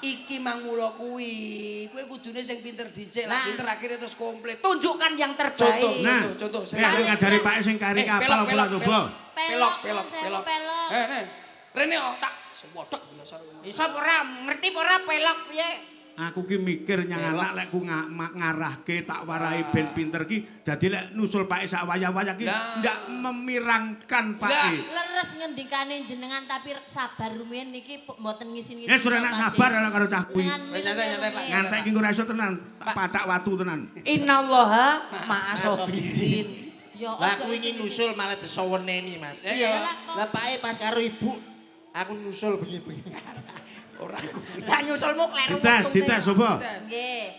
iki mangula kuwi. Kowe kudune sing pinter dhisik, lah Nah. pinter akhirnya terus komplit. Tunjukkan yang terbaik. Contoh, Nah, contoh. aku ngajari Pak sing kari kapal apa coba. Pelok, pelok, Nun sewu, pelok. pelok. Nih. Rene tak sewodok biasa. Iso ora ngerti ora pelok piye? Aku ki mikir nyang anak lek ku ngarahke tak warai ben pinter ki dadi lek nusul Pak sak wayah-wayah ki Lah. ndak memirangkan Pak. Lah. Leres ngendikane jenengan tapi sabar rumiyin niki mboten ngisin-ngisin. Ya sudah nak sabar ala karo cah kuwi. Wis nyantai, Pak. Ngantek ki ora iso tenan, tak patak watu tenan. Innallaha ma'asobirin. Ya Lah aja aku iki nusul malah disoweneni, Mas. Iya. Lah Pake pas karo ibu aku nusul bengi-bengi. Ora kuwi. Lah nyusulmu kleru. Dites coba. Nggih.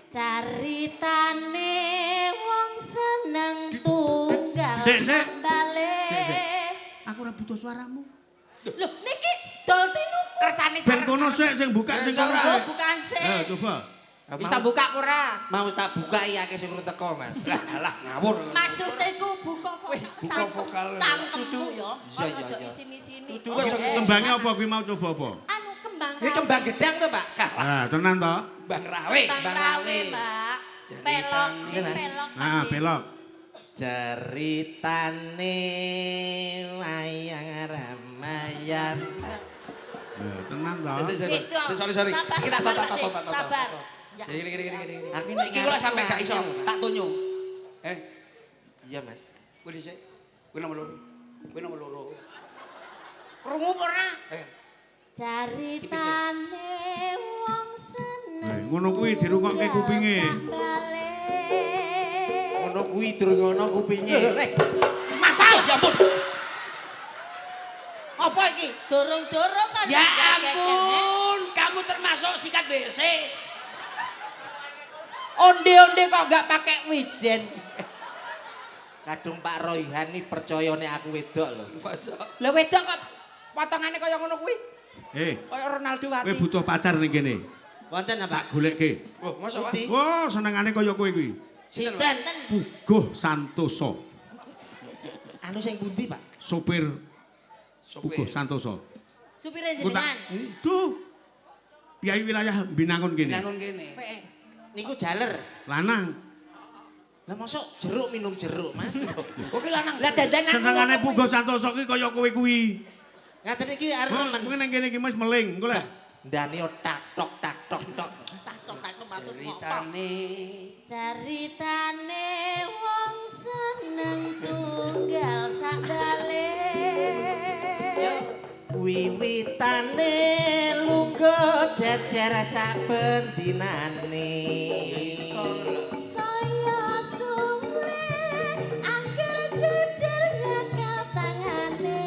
Caritane wong seneng tunggal Sik. sandale. Sik. Aku ora butuh suaramu. Lho niki dol tinuku. Kersane Ben kono sik sing buka sing kono Oh, sik. bukan sih. Coba. Bisa buka ora? Mau tak buka iya akeh sing teko, Mas. Lah ngawur. Maksudnya iku buka vokal. Buka vokal. Cangkemmu ya. Iya, Ojo iya. isini-sini. Dudu aja Kembangnya apa kuwi mau coba apa? Anu kembang. Ini kembang gedang tuh, Pak. Ah, tenan to? Bang Rawe. Kembang rawe, Mbak. Pelok, ini pelok. Ah, Pak. belok. Ceritane wayang ramayan. Ya, tenan to. Sorry. Sabar, Kita sabar, tot. Pak, Dik. Sabar. Ya. Gini. Aku nek Iki kula sampe gak iso, tak tunyu. Iya, Mas. Kowe dhisik. Kowe nomor loro. Krungu ora? Caritane wong seneng. Ngono kuwi dirungokke kupinge. Ngono kuwi dirungono kupinge. Masal ya ampun. Apa iki? Dorong-dorong kan. Ya ampun, kamu termasuk sikat WC. Onde-onde kok enggak pakai wijen. Kadung Pak Royhan iki percaya nek aku wedok lho. Masa Lah wedok kok potongane kaya ngono kuwi? Kaya Ronaldo Kowe Wati. butuh pacar ning kene. Wonten apa? Tak golekke. oh, masa Pak? Budi. Wah, senengane kaya kowe kuwi. Sinten? Puguh Santoso, Anu sing pundi, Pak? sopir Sopir. Puguh Santoso. Supire Ku tak- jenengan. Duh. Piai wilayah Binangun kene. Binangun kene. Niku jaler. Lanang. Lah mosok jeruk minum jeruk, Mas. Oke lanang. Lah dandanan Senengane Puguh Santoso ki kaya kowe kuwi. Ngaten iki arep Oh, nemen. kowe nang kene iki Mas meling, engko lah. Ndane tak tok tak tok tok. Ceritane Caritane wong seneng tunggal sakdale. Wiwitane lungguh jejer saben dinane. Saya suwe akhir jejer ngakal tangane.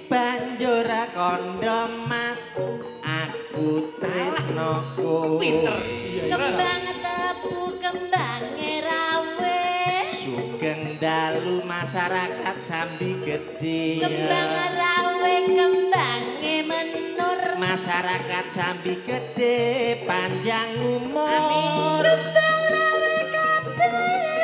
Banjur kandha Mas, aku tresnaku. pinter. Kembang tebu kembange rawe. Sugeng dalu masyarakat Jambi Gedhe. Kembang rawe kembange menur. Masyarakat Jambi Gedhe panjang umur. Kembang rawe kabeh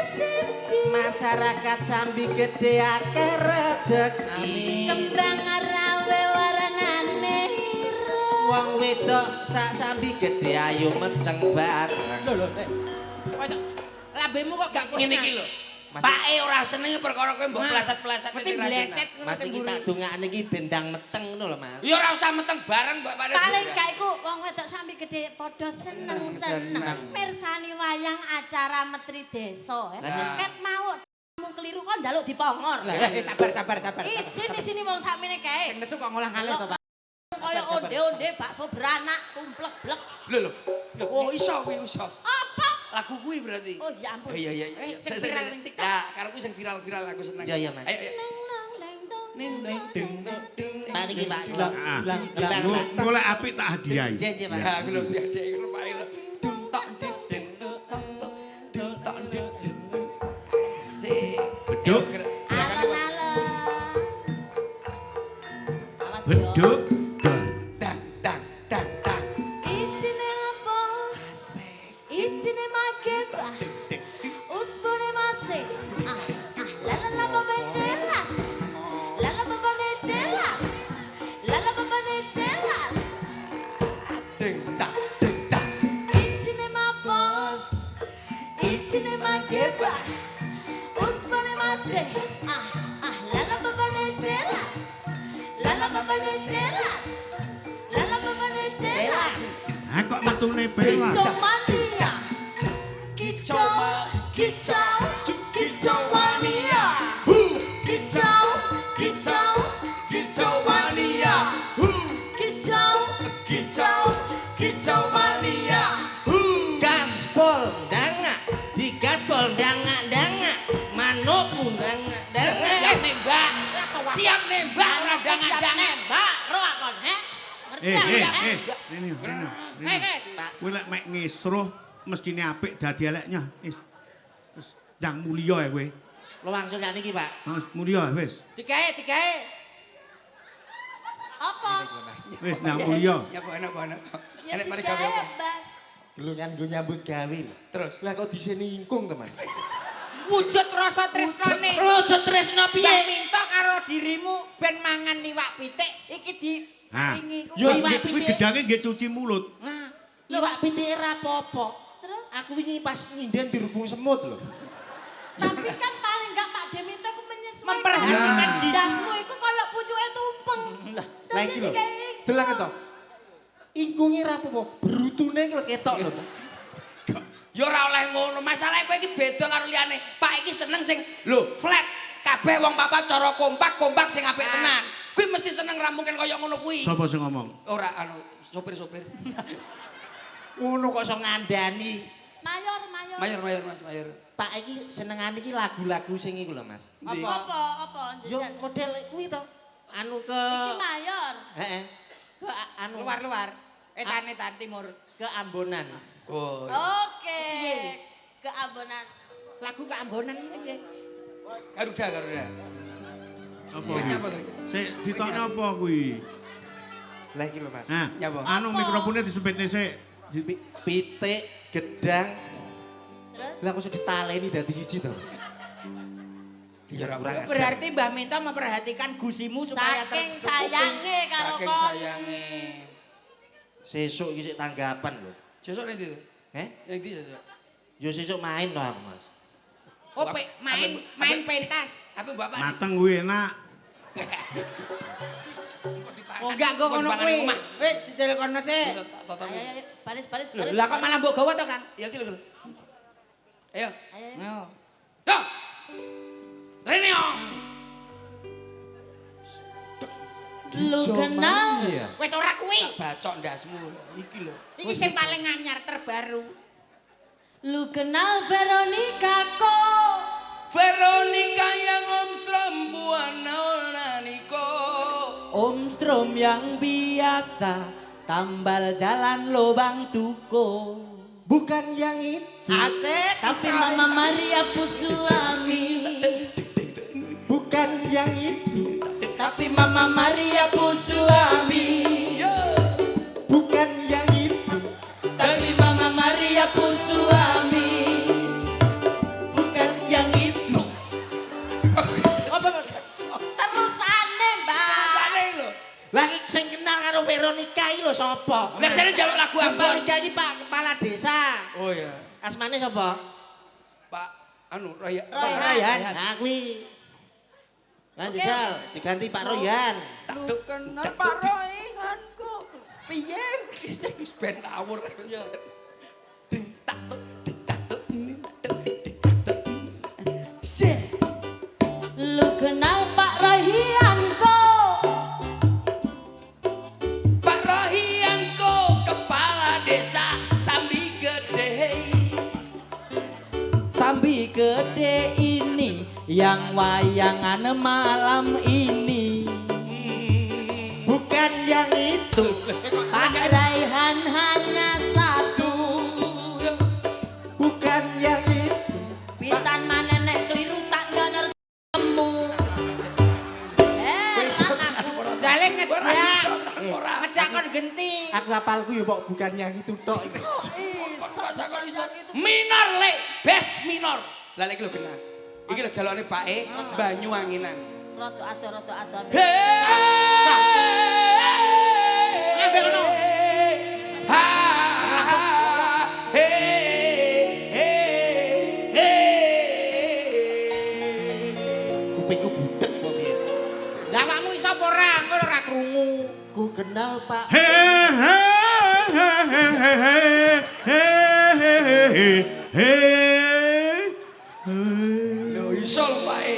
siji. Masyarakat Jambi Gedhe akeh rejeki. Kembang rawe warnane iru. Wong wedok sak Jambi Gedhe ayo meteng bareng. Lho Masa lambemu kok gak Ngene iki lho. Mas- Pake ora seneng perkara kowe mbok plasat-plasat Mesti bleset ngono Mas sing iki tak dongakne iki bendang meteng ngono lho, Mas. Ya ora usah meteng bareng Mbak Pada. Paling gak iku wong wedok sampe gede padha seneng-seneng. Mirsani wayang acara Menteri Desa. Nah. Ket mau mung keliru kok njaluk dipongor. sabar. Isini wong sakmene kae. Sing nesu kok ngolah ngalih to, Pak. Kaya onde-onde bakso beranak kumplek-blek. Lho. Oh iso kuwi iso. Apa? Lagu kuwi berarti. Oh ya ampun. Iya. sing viral ning TikTok. Ya, karo kuwi sing viral aku seneng. Iya, iya, Mas. Ayo. Neng nang leng dong. Pak niki, Pak. Ah. Pak. Engko lek apik tak hadiahi. Jeje, Pak. Ya, aku lho diadek ngono Pak lho. Dung tok ding ding dung tok ding ding. Sik. Beduk. Alon-alon. Awas yo. Beduk. Dang dang dang dang. Ijine ngepos. Ijine maget. Usbone masih. Lala babane jelas. Lala babane jelas. Lala babane jelas. Ding dang ding dang. Ijine mapos. Ijine maget. Usbone masih. Lala babane jelas. Lala babane jelas. Lala babane jelas. Ah kok metune belas. Kicau mania. Kicau mania. Kicau mania. Kicau mania. Gaspol dangak, digaspol dangak-dangak, manukku dangak-dangak. Siap nembak. Siap nembak ora dangan-dangan. Mbak, roh akon, he? Ngerti ya? Ini. Pak. Kowe lek mek ngisruh mestine apik dadi eleknya. Wis. Ndang mulya ya kowe. Lo langsung nek niki, Pak. Wis mulya wis. Dikae. Apa? Wis ndang mulya. Ya apa enak. Ya Enak mari gawe apa? digawe, Bas. Gelungan go nyambut gawe. Terus. Lah kok diseni ingkung to, Mas? Wujud rasa tresnane. Rujut tresno Mbak piye? minta karo dirimu ben mangan iwak pitik iki di Ah. paringi ku. Yo, Kuwi iwak kuwi pitik. gedange nggih cuci mulut. Nah, Iwak pitik ora apa-apa. Terus? Aku wingi pas nyinden dirubung semut lho. Tapi kan paling enggak Pak Deminto ku menyesuaikan. memperhatikan Ya. diri. Dasmu iku koyo pucuke tumpeng. Lah Terus iki lho. digawe ingkung. Deleng to. Ingkunge ora apa-apa, brutune iki lho ketok lho. Ya ora oleh ngono. Masalahe kowe iki beda karo liyane. Pak iki seneng sing lho flat. Kabeh wong papat cara kompak sing apik tenan. Kuwi mesti seneng rampungkan kaya ngono kuwi. Sapa sing ngomong? Ora anu sopir-sopir. Ngono kok iso ngandani. Mayor. Mayor Mas, mayor. Pak iki senengane iki lagu-lagu sing iku lho Mas. Apa? Yo model kuwi to. Anu ke Iki mayor. Heeh. Ke anu Luar. Etan timur. ke Ambonan. Oh. Oke. Keambonan. Lagu keambonan iki piye? Garuda. Apa? Kuwi nyapa to? Sik ditokne apa kuwi? Lah iki lho Mas. Nah, Nyapa? anu mikrofonnya disempitne sik. Pitik, gedang. Terus? Lah kok iso ditaleni dadi siji to. Ya ora Kurang ajar. Berarti Mbah Minto memperhatikan gusimu supaya Saking sayange karo Saking kon. sayange. Sesuk iki sik tanggapan lho. Sesuk ning ndi? Heh? Ning ndi sesuk? Yo sesuk main to aku Mas. Oh, main pentas. Apa bapak? Mateng kuwi enak. Oh, enggak kok ngono kuwi. Wis ditelepono sik. Ayo, baris. Lah kok malah mbok gawa to, Kang? Ya iki lho. Ayo. Yo. Tuh. Rene yo. Lu kenal Iya. Wis ora kuwi. Tak bacok ndasmu. Iki lho. Iki sing paling anyar terbaru. Lu kenal Veronica kok? Veronica yang Omstrom Buana Onaniko. Omstrom yang biasa tambal jalan lobang tuko. Bukan yang itu. Asik. Tapi Mama Maria Pusuami. Bukan yang itu. Tapi Mama Maria Pusuami. Bukan yang itu. Tapi Mama Maria Pusuami. Bukan yang itu. Terusane, Mbak. Sane lho. Lagi sing kenal karo Veronica iki lho sapa? Lah jane njaluk lagu Ambon. Veronica iki Pak Kepala Desa. Oh iya. Asmane sapa? Pak anu Raya. Royan. Nah kuwi. Lanjut Sal, diganti Pak Royan. Lu kenal Pak Royan kok? Piye? Wis ben awur. Lu kenal Pak Rohian kok? Pak Rohianko kepala desa Sambi Gede. Sambi gede ini yang wayangan malam ini. Bukan yang itu. Pak Raihan hanya satu. Bukan yang itu. Pisan manenek keliru tak nyor temu. Jale Ora ngejak. iso ora. Ngejak kon genti. Aku hafalku ya kok bukan yang itu tok iki. Masa kok iso minor le, bes minor. Lah lek lho kena. Iki lho jalukane Pak E Banyuwanginan. Roto ado. Ngapa ngono? Ha. Kupingku budek kok piye. Lah awakmu iso apa ora? Ngono ora krungu. Ku kenal Pak. He he he he he he he he. Lho iso lho Pak E.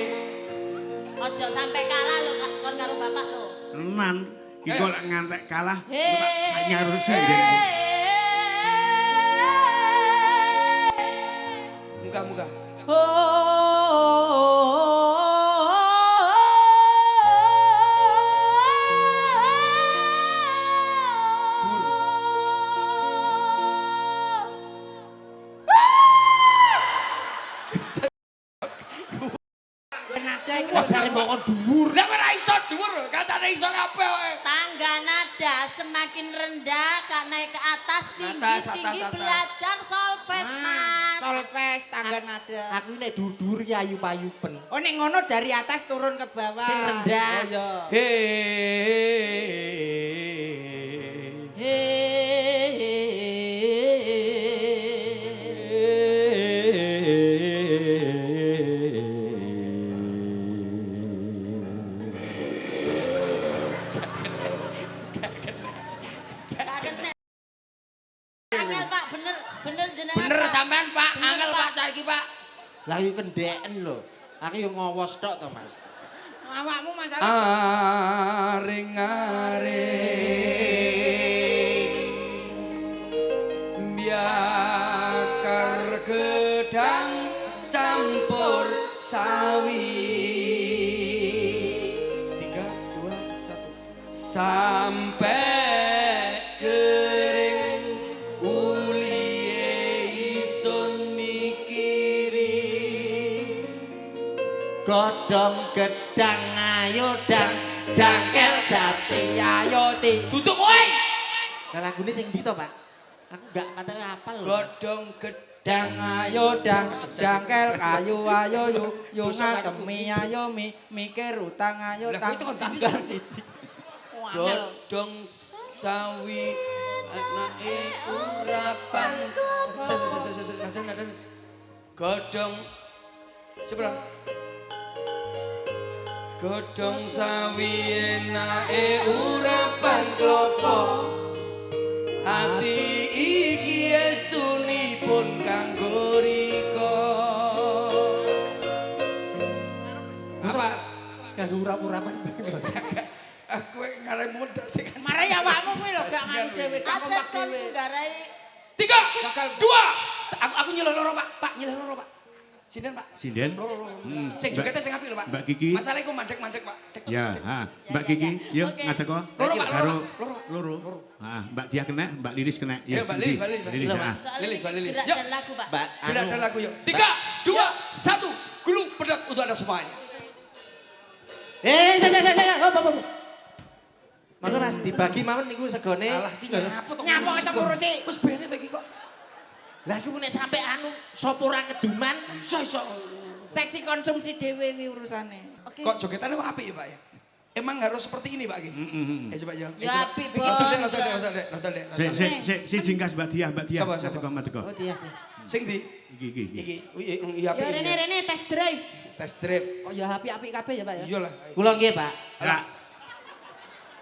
Ojo sampai kalah lo kon karo bapak lo. Tenan, iki kok lek ngantek kalah, Hei. tak sanyar sendiri. Muga-muga. Nada iku Ajare mbok kon dhuwur. Lah kok ora iso dhuwur, kancane iso kabeh wae. Tangga nada semakin rendah kak naik ke atas tinggi Atas, tinggi atas. belajar solfes mas. solfes tangga nada. Aku nek dhuwur ya ayu-payupen. Oh nek ngono dari atas turun ke bawah. Sing rendah. He. Angel pak bener jenengan Bener Pak. sampean Pak, Bener, angel Pak cah iki Pak. Lah iki kendeken lho. Aku yo ngowos tok to, Mas. Awakmu masalah. Aring-aring biakar gedang campur sawi. 3, 2, 1. Sampai kering uliye isun mikiri. Godhong gedang ayo dangkel jati Ayo ti. Tutup woi. lah lagune sing ndi to Pak aku gak patah hafal lho Godhong gedang Ayo dangkel kayu ayo yu ngatemi ayo mikir utang ayo Lah, kok itu kan tanggal siji. godhong sawi anake urapan godhong sebelah godhong sawi enake urapan klopo ati iki estunipun kanggo rika apa kanggo urap-urapan aku ngarep muda sing Mare awakmu kuwi lho gak nganu dhewe, gak kompak dhewe. Ngarai 3, 2, aku nyeleh loro Pak nyeleh loro Pak. Sinden Pak. Sinden. Loro. Sing jogete sing apik lho Pak. Mbak Kiki. Masalah iku mandek-mandek Pak. Dek, Ya, dek. ha. Mbak Kiki, yuk ngadeg kok. Loro, Pak, Karo loro. loro. Ha, Mbak Dia kena, Mbak Lilis kena. Ya, Mbak Lilis, Mbak Lilis, Mbak Lilis. ha. Lilis, Mbak Lilis. Gerak Yuk. dan lagu, Pak. Mbak Sudah ada lagu yuk. 3, 2, 1. Gulu pedot untuk Anda semuanya. saya hop. Mangga Mas dibagi mawon niku segone. Alah tinggal apa to? Nyapa kok ngurusi? Wis bene iki kok. Lah iku nek sampe anu sapa ora keduman. Iso. Seksi konsumsi dhewe kuwi urusane. Oke. Kok jogetannya kok apik ya Pak ya? Emang harus seperti ini Pak Ki? Coba yo. Ya, apik, Bos. Nonton deh. Si jingkas Mbak Dia. Siapa? Mbak Teko. Oh iya. Sing di? Iki. Iki, iya Ya apik. Rene test drive. Test drive. Oh ya apik-apik kabeh ya Pak ya. Iya lah. Kula nggih Pak. Lah,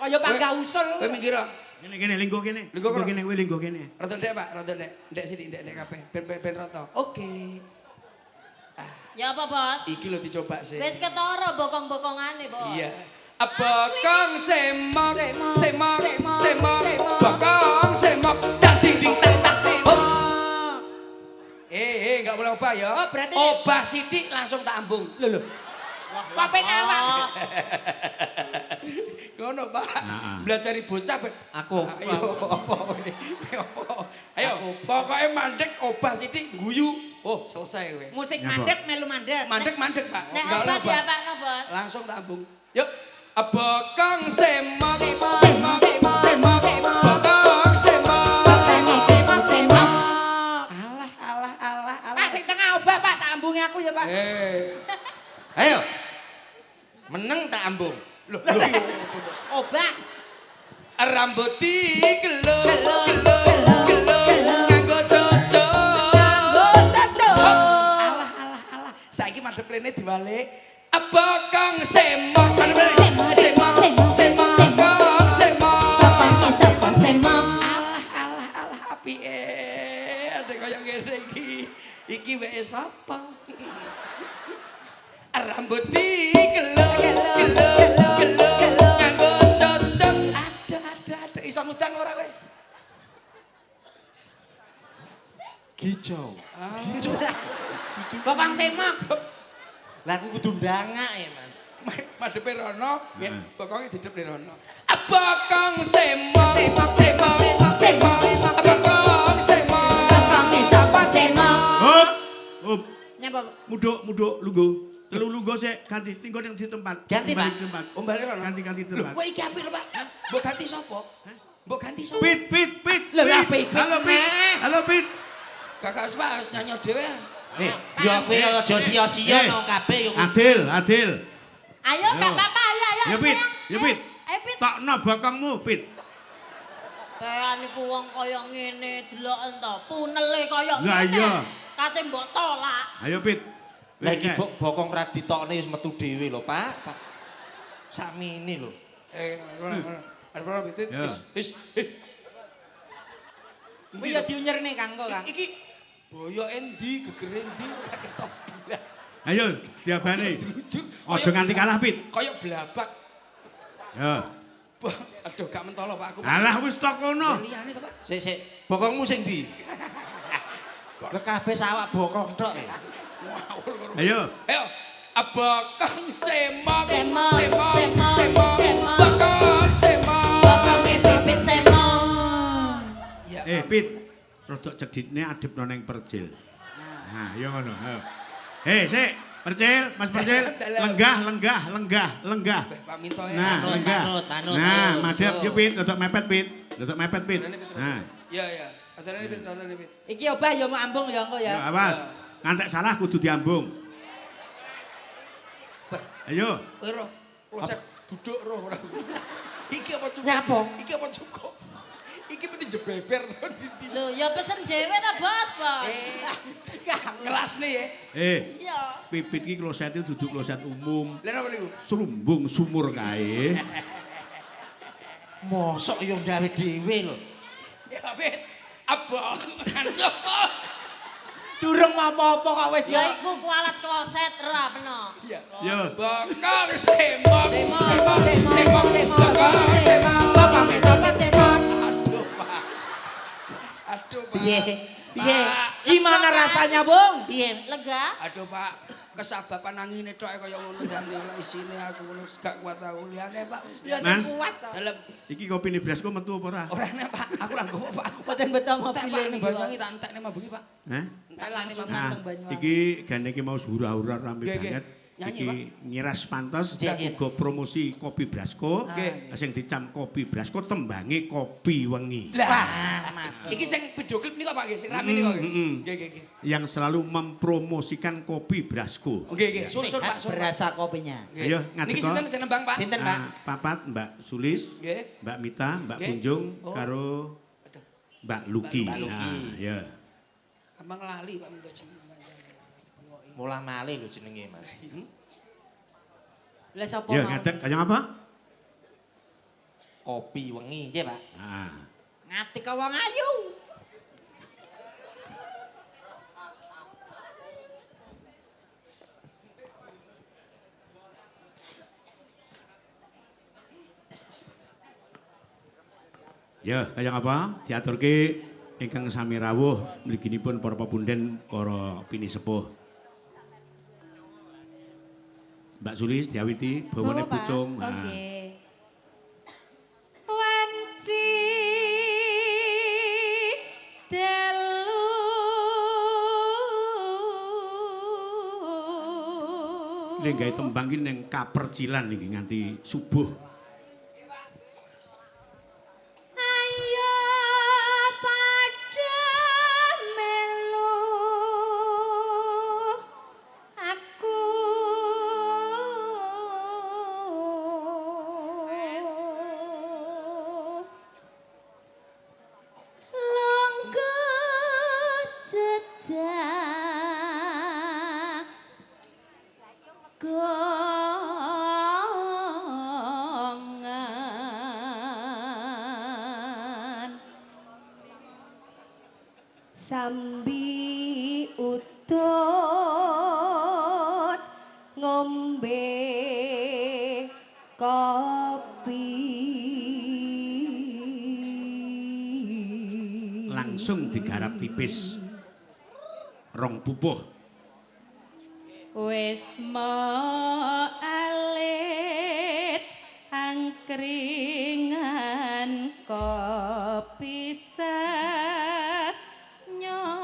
Oh ya Pak gak usul. Kowe mikir ah. kene linggo kene. Linggo kono. Kene, kowe linggo kene. Rada ndek Pak, rada ndek. Ndek sithik, ndek kabeh. Ben rata. Oke. Ya apa, Bos? Iki lho dicoba sih. Wis ketara bokong-bokongane, Bos. Iya. Bokong semok, bokong semok, tak ding ding tak tak. Enggak boleh obah ya. Oh, berarti- obah sithik langsung tak ambung. Lho. Kopi awak. Ngono, Pak. Heeh. Belajar bocah ben. Aku. Ayo apa ini? Apa? Ayo, pokoknya mandek obah sithik guyu. Oh, selesai kowe. Musik Nyapa? mandek melu mandek. Mandek, Pak. Nek Enggak apa oleh obah. diapakno, Bos? Langsung tak ambung. Yuk. Bokong semok, Semok, bokong semok. Pak sing tengah obah Pak, tak ambungi aku ya Pak. Ayo. Meneng tak ambung. Loh, Obah. rambut gelo nganggo cocok. Alah. Saiki madhep rene diwalik. Bokong semok, Alah, apike. Ada kaya ngene iki. Iki weke sapa? Rambut gelo nganggo cocok. Ada. Iso ngudang ora kowe? Gijau. Bokong semok. Lah aku kudu ndangak ya Mas. Madhepe rono, Heeh. bokonge didep ning rono. Bokong semok, bokong semok. Hop. Nyapa? Muduk lungguh. Telu lungguh sik ganti linggo ning di tempat. Ganti, Kembali Pak. di tempat. Oh, balik rono. Ganti Lho, tempat. kowe iki apik lho, Pak. Mbok ganti sapa? Mbok ganti sapa? Pit. Lho, lah, Pit. Halo Pit. Kakak Pak harus nyanyi dhewe. Yo kowe aja sia-sia nang kabeh yo. Adil. Ayo, gak apa-apa, ayo. Ya Pit, sayang. ya Pit. Ayo, Pit. Tokno bokongmu Pit. Kayak niku wong kaya ngene deloken to. Punele kaya ngene. Lah, iya. Kate mbok tolak. Ayo Pit. Lah iki bokong ra ditokne wis metu dhewe lho, Pak. Sakmene lho. Rono Pit. Ya. Is. Kuwi ya diunyerne Kanggo, Kang. Iki boyo endi, gegere endi ora ketok blas. Ayo diabane. Lucu. Aja nganti kalah, Pit. Kaya blabak. Ya. Bah, aduh gak mentolo Pak aku. Alah wis tok kono. Liyane to Pak. Sik, bokongmu sing ndi? Lah kabeh sawak bokong tok. Ngawur. Ayo. Ayo. Bokong semong, Semong, semong, semong, semong, semong. bokong semong. Bokonge bibit semong. Ya. Pit. Rodok cedhitne adepno ning percil. Nah, ya ngono. Ayo. Sik, percil, Mas Percil. Lenggah. Pak Minto ya. Nah, Manut, lenggah. manut. Nah, Ayo, madhep yo. yo Pit, rodok mepet Pit. Rodok mepet Pit. Nah, Iya, iya. Adarane Pit, adarane Pit. Iki obah ya mau ambung ya engko yo ya. awas. Ngantek salah kudu diambung. Ayo. Roh, kloset duduk roh ora. Iki apa cukup? Nyapa? Iki apa cukup? Iki mesti jebeber to ndi. Lho, ya pesen dhewe ta, Bos, Bos. Ngelasne ya. Iya. Pipit ki klosete dudu kloset umum. Lha napa niku? Serumbung sumur kae. Mosok yo gawe dhewe lho. Ya Pit. Abang. Durung apa-apa kok wis Ya ya. iku kualat kloset ra peno. Iya. Yo. Bokong semong, Semong, semong, semong, semong, semong, bokong semong. Bokong semong. Aduh, Pak. Aduh, Pak. Piye? Piye? Pak. Gimana rasanya, Bung? Piye? Lega? Aduh, Pak. Kesabapan angine tok kaya ngono dane ora isine aku ngono gak kuat aku liyane, Pak. Wis Ya Mas. sing kuat to. dalem. Iki kopine Brasko metu apa ora? Ora nek, Pak. Aku ra nggowo, Pak. Aku Boten beto tak ngopi Pak lene ning iki. Banyuwangi tak entekne mabengi, Pak. Hah? Entek Langsung Pak. Nah, Nanteng Banyuwangi. iki gane iki mau hura-hura rame Nggih, nggih. banget. Nyanyi, Iki nyiras pantes dan Nggih, nggih. uga promosi kopi Brasko. Nggih. Sing dicam kopi Brasko tembange kopi wengi. Lah, iki sing video klip niku Pak nggih, sing rame niku nggih. Nggih, nggih, nggih. Yang selalu mempromosikan kopi Brasko. Nggih, nggih. Sur Pak, sur. Berasa kopinya. Nggih. Ayo, ngadeg Niki kok. sinten sing nembang, Pak? Sinten, Pak? Papat Mbak Sulis, Nggih. Mbak Mita, Mbak Nggih. Kunjung, Oh. karo Mbak Luki. Mbak Luki. Nah, ya. Gampang lali Pak minta jeneng. Mulah malih lho jenenge, Mas. Lah sapa Ya, mau? ngadeg kaya apa? Kopi wengi, nggih, Pak. Nah. Ngatik ka wong ayu. Ya, kaya apa? Diaturke ingkang sami rawuh mliginipun para pepunden para pinisepuh. Mbak Sulis diawiti bawane Bawa, Pak. pucung. Nah. Oke. Wanci telu Nek gawe tembang ki ning kapercilan iki nganti subuh. Ayo padha melu aku longgo jejak gongan sambi utut ngombe kopi Langsung digarap tipis. Rong pupuh. wis alit angkringan kopi nyoto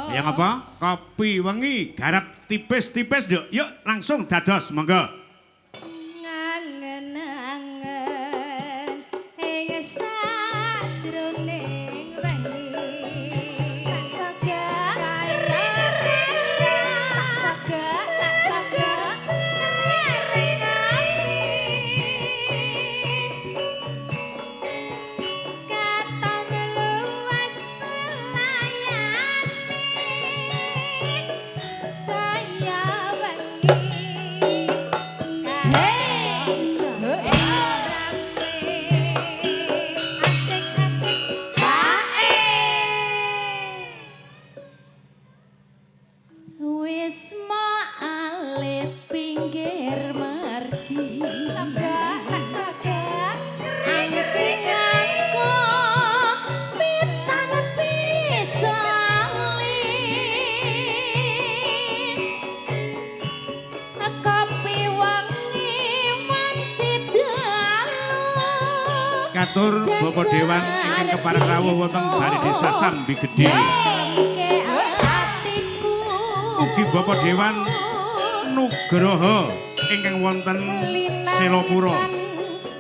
Yang apa? Kopi wengi garap tipis-tipis nduk. Yuk langsung dados monggo. ngangen-angen ing sajroning wengi tak sagak katon luas melayani saya wengi matur Bapak Dewan ingkang kepareng rawuh wonten Bali Desa Sambi Gedhe. Ugi Bapak Dewan Nugroho ingkang wonten Selopuro.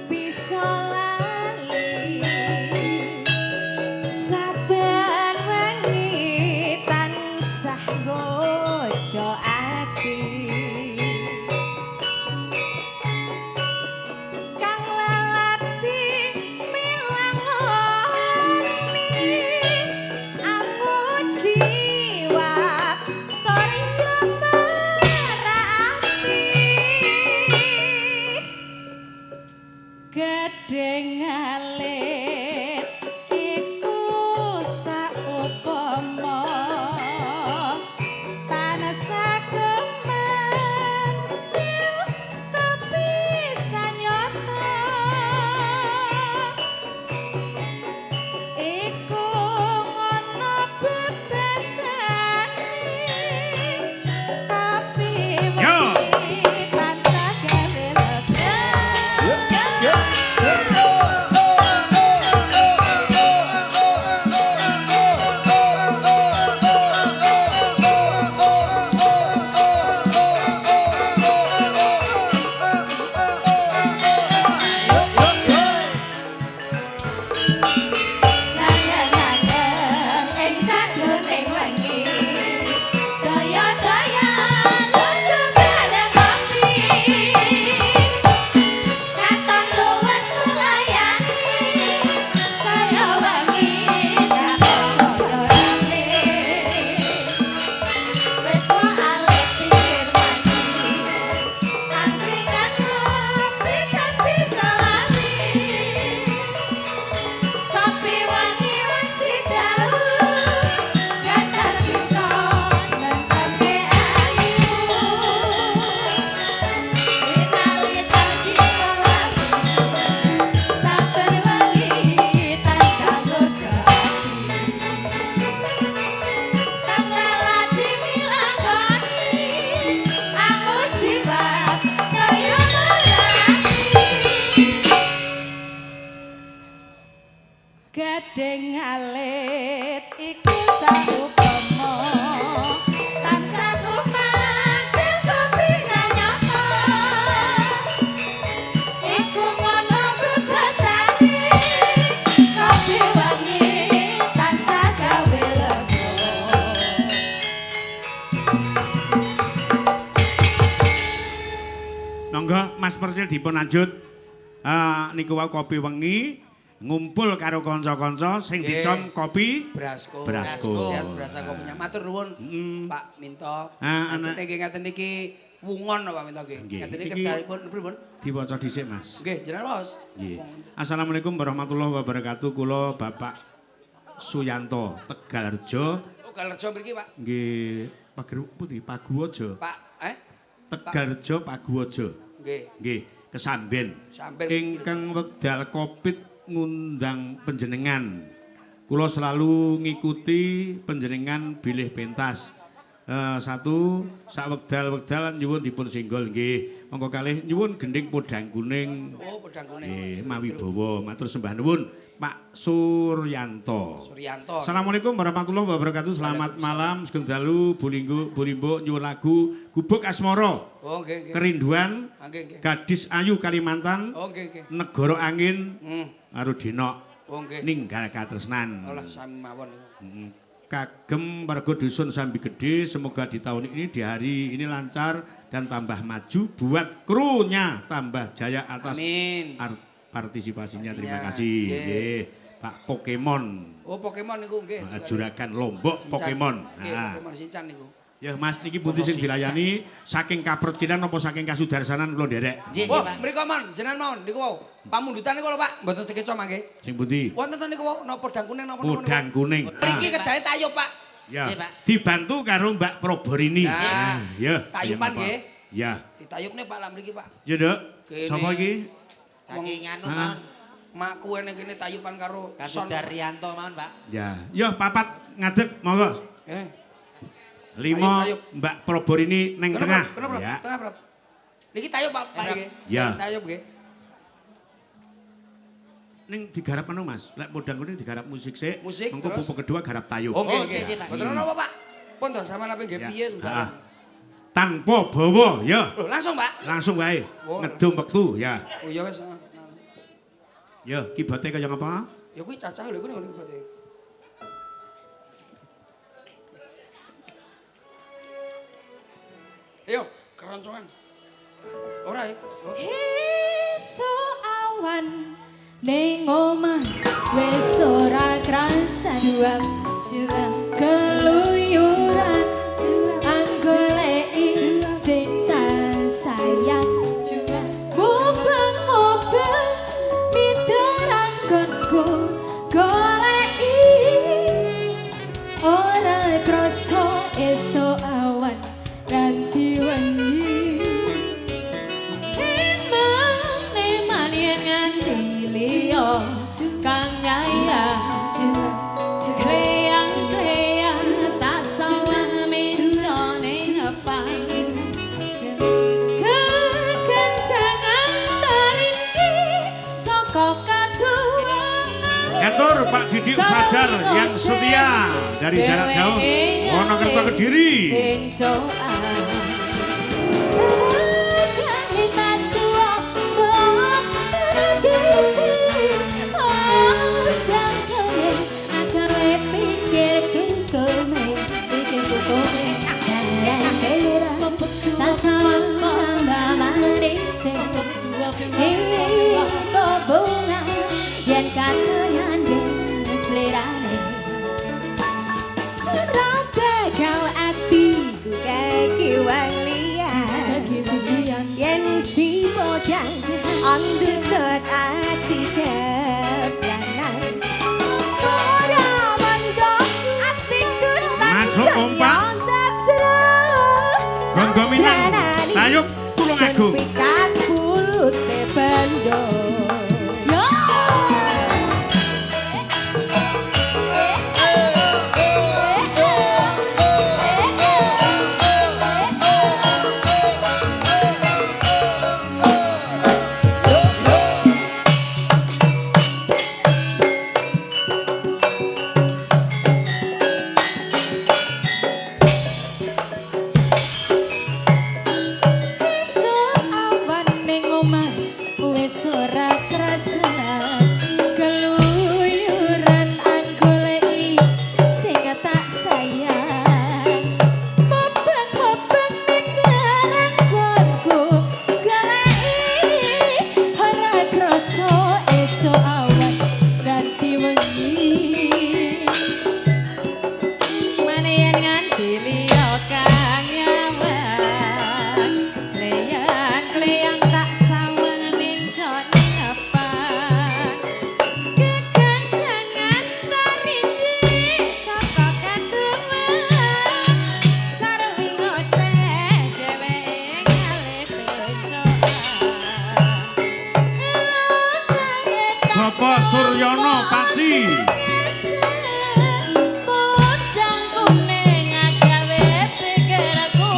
Bisa lali saben wengi tansah godho ati kang lelati milangoni aku jiwa toryo merati gedeng alit iku saupama tanah sageman kepisan nyata iku ngono bebasane tapi Yo. wengi tansah gawe lega. Nyanyen-nyanyen ing sajroning wengi daya-daya lucu bareng kopi katon luwes melayani saya wengi katon dorane wis alit pikir mati angkringan kopi kan bisa lali kopi wangi wanci dalu dasar bisa nentangke ayu winali tercipta lagi saben wangi tansah godho kang lelati milangoni aku jiwa kaya merati gedeng alit iku saupama tansah kumantil kopi sanyata iku ngono bebasane kopi wangi tansah gawe lega. Monggo Mas Percil dipun lanjut. Niku wau kopi wengi ngumpul karo kanca-kanca sing Nggih. dicom kopi Brasko. Brasko. Sehat Brasa kopinya. Matur nuwun Pak Minto. Anak- Maksudnya nggih ngaten niki wungon Pak Minto nggih. Nggih. Ngaten niki Iki- kedalipun pripun? diwaca dhisik Mas. Nggih, jenengan Bos. Nggih. Assalamualaikum warahmatullahi wabarakatuh. Kula Bapak Suyanto Tegalrejo Oh, Galrejo mriki Pak. nggih Pager pundi Paguwaja. Pak Tegalrejo Paguwaja. nggih. Nggih, kesamben. Sambil Ingkang wekdal Covid ngundang panjenengan. Kula selalu ngikuti panjenengan bilih pentas. Satu sak wekdal-wekdal nyuwun dipun singgol nggih. Monggo kalih nyuwun gending podang kuning. Oh, pedang kuning. Nggih, mawibawa matur sembah nuwun Pak Suryanto. Suryanto. Assalamualaikum warahmatullahi wabarakatuh. Selamat malam Sugeng Dalu Bulimbo nyuwun lagu Gubuk Asmara. Oh, nggih, nggih. Kerinduan Nggih, nggih. Gadis Ayu Kalimantan. Oh, nggih, nggih. Negara Angin karo Denok Oh, nggih. ninggal katresnan. Olah sami mawon niku. Kagem warga dusun Sambi Gedhe, semoga di tahun ini di hari ini lancar dan tambah maju buat krunya tambah jaya atas Amin. partisipasinya. Terima Pastinya. kasih. Nggih. Nggih, Pak Pokemon. Oh, Pokemon niku nggih. Juragan Lombok Shinchan. Pokemon. Nggih, Nah, Pokemon Shinchan niku. ya Mas niki pundi sing dilayani saking kapercinan apa saking kasudarsanan kula nderek? Nggih, Wah, Pak. mriko mon, jenengan mawon niku wau. Pamundutan niku lho, Pak. Mboten sekeca mangke. Sing pundi? Wonten to niku wau napa pedang kuning napa Podang kuning. Mriki kedahe tayub, Pak. Ya, Nggih, Pak. dibantu karo Mbak Proborini. Nah, ya. tayuban Apa? nggih. Ya. Ditayubne Pak lah mriki, Pak. Ya, Dok. Kene. Sapa iki? Saking anu Ah. mawon. Makku ene kene tayuban karo Kasih Daryanto mawon, Pak. Ya. Ya, papat ngadeg monggo. Eh, 5 Tayub. Mbak Proborini neng kena, tengah. Bro, kena, Bro. Ya. Tengah, Bro. Niki tayub, Pak, Pak Enak. nggih. Ya. Tayub nggih. ning digarap anu Mas. Lek podang kuning digarap musik sik. Musik, Engko terus? pupuk kedua garap tayub. Oke, Oh, oke. cek, Pak. Mboten napa, Pak. Pun to sampean apa nggih Ya. piye Ah. sembarang. Tanpa bawa ya. Loh, langsung, Pak. Langsung wae. Oh. Ngedum wektu ya. Oh ya wis. Ya, kibote kaya ngapa? Ya kuwi cacah lho kuwi ngene berarti. Ayo, keroncongan. Ora ya. Oh. Esuk awan ning omah wis ora krasan juang keluyuran anggoleki sing sayang mubeng-mubeng midaranggonku goleki ora krasa esuk awan ganti wengi Eman yen nganti liya kang nyayang kleyang-kleyang tak sawah mencone ngepang kekencangan tariki saka kadua Ngatur Pak Didik Fajar yang setia dari jarak jauh Wonokerto Kediri. Yen katayan dengan selirane Rabekal atiku kaki wang liyan Yen si bodang andeket ati kebranan Ora mendok atiku Masuk umpak. Gondominan tayub Tulung Agung. Sepikat pulut bendo Yo! Esuk awan ning omah wis ora krasa keluyuran anggoleki sing tak sayang mobeng-mobeng ning gonku goleki ora krasa esuk awan ganti wengi Manean nganti liya kang nyawang kleyang-kleyang tak sawang mencon ngepang kekencangan tarindi saka kadungan sarwi ngoceh dheweke ngalih pencoan Bapak Suryono Pati. Pocong kuning agawe pikirku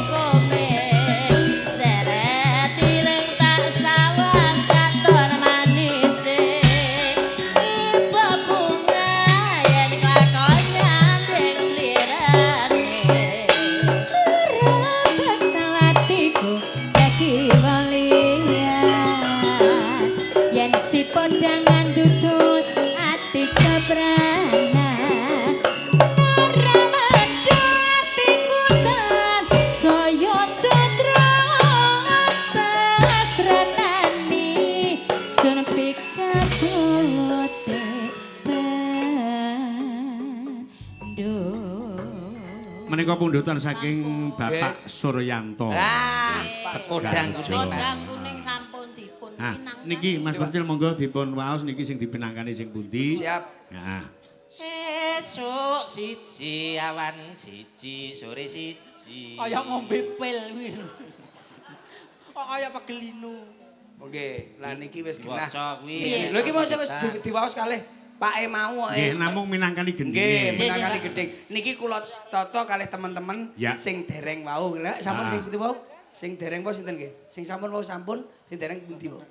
komen seret ireng tak sawang katon manis iba bunga yen lakon nyanding slirane ora bakal atiku kaki walian yen si podangan dudut ati kebranan ora majo atiku tan saya tetrong satranani sun pikabote bendo Menika pundutan saking Bapak Suryanto. Ah, Kodang kuning. Kodang kuning sampun dipun Nah, pinang. niki Mas Percil monggo dipun waos niki sing dipinangkani sing pundi. siap. Nah, Esuk siji awan siji sore siji. Kaya ngombe pil kuwi. Kok kaya pegelinu. Oke, lah niki wis genah. Waca kuwi. Lho iki mau wis diwaos kalih. Pak E mau nggih namung minangkani Nggih, gendinge. menangani gedhe. Niki kula tata kalih teman-teman Ya. sing dereng wau. Lah sampun Ah. sing pundi wau? Sing dereng wau sinten nggih? Sing sampun wau sampun, sing dereng pundi wau?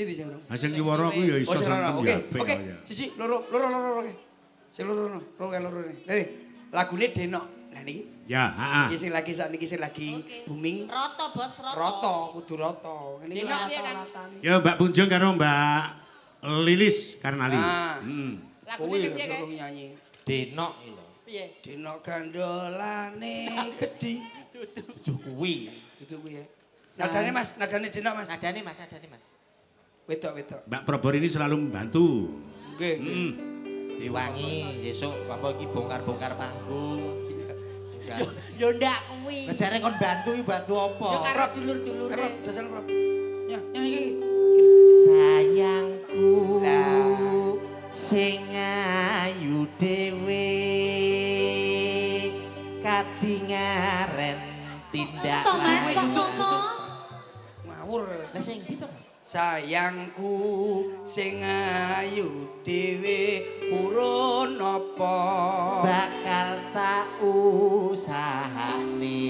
Sini sing urung. Lah sing kiwara ku ya iso Oh, sing loro. sonten Oke, ya apik oke. ya. Sisi loro oke. Sing loro ne. Nih, lagune Denok. Nah niki. Ya, heeh. Iki sing lagi sakniki sing lagi booming. Roto bos, roto. Roto, kudu roto. Ngene iki Denok ya kan? rata-ratane. Ya Mbak Punjung karo Mbak Lilis Karnali. Ah. Lagune Kuwi piye kae? suruh nyanyi. Denok lho. Piye? Denok gandolane gedhi. Dudu kuwi. Dudu kuwi ya. Nadane Mas, nadane Denok Mas. Nadane Mas. Wedok. Mbak Probor ini selalu membantu. Nggih, nggih. Diwangi besok apa iki bongkar-bongkar panggung. Yo ndak kuwi. Ngejare kon bantu iki bantu apa? Yo karo dulur-dulure. Rob, jajan Rob. Ya, iki. Sayangku sing ayu dhewe katingaren tindak Thomas kok Duduk, ngomong. Ngawur. Lah sing ndi to? Sayangku sing ayu dhewe purun apa Bakal tak usahane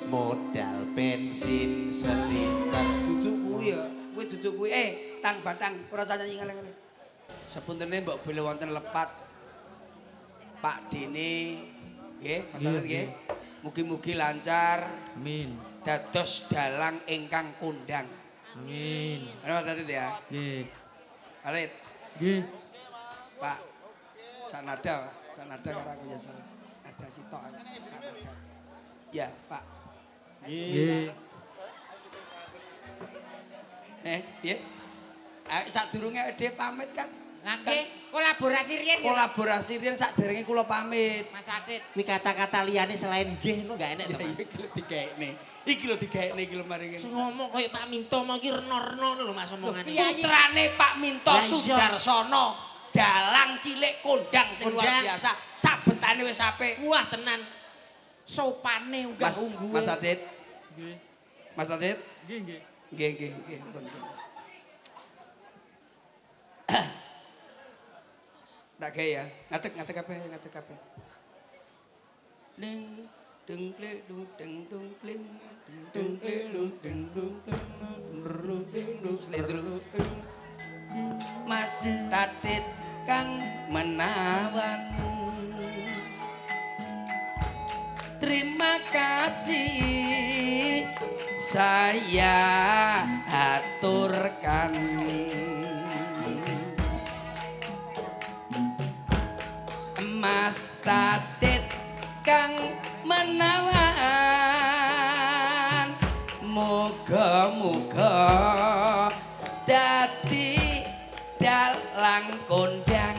modal bensin seliter. duduk kuwi ya kuwi duduk kuwi tang batang ora usah nyanyi ngene-ngene sepuntene mbok bile wonten lepat Pak Dene nggih masalah nggih mugi-mugi lancar Amin. dados dalang ingkang kondang Amin. ana Mas Adit ya Nggih. Alit Nggih. Pak sanada karo aku ya ada sitok sanada ya Pak Nggih. Piye? Sadurunge dhewe pamit kan. Nggih, kolaborasi riyen ya. Kolaborasi riyen saderenge kula pamit. Mas Adit. Kuwi kata-kata liyane selain nggih ngono gak enek to, Mas. Iki lho digaekne. Iki lho digaekne iki lho mari ngene. Sing ngomong koyo Pak Minto mau iki reno-reno lho Mas omongane. Putrane Pak Minto Lah iya. Sudarsono, dalang cilik kondang sing luar Kondang. biasa. Sabetane wis apik. Wah tenan. Sopane unggah Mas ungguhe. Mas Adit. Nggih. Mas Adit. Nggih, nggih. Nggih. Ampun, nggih. Tak gawe ya. Ngatek kabeh. Ding dung ple dung dung pling dung ple dung dung slendro. Mas Adit kang menawan. Terima kasih saya aturkan Mas Adit kang menawan muga-muga dadi dalang kondang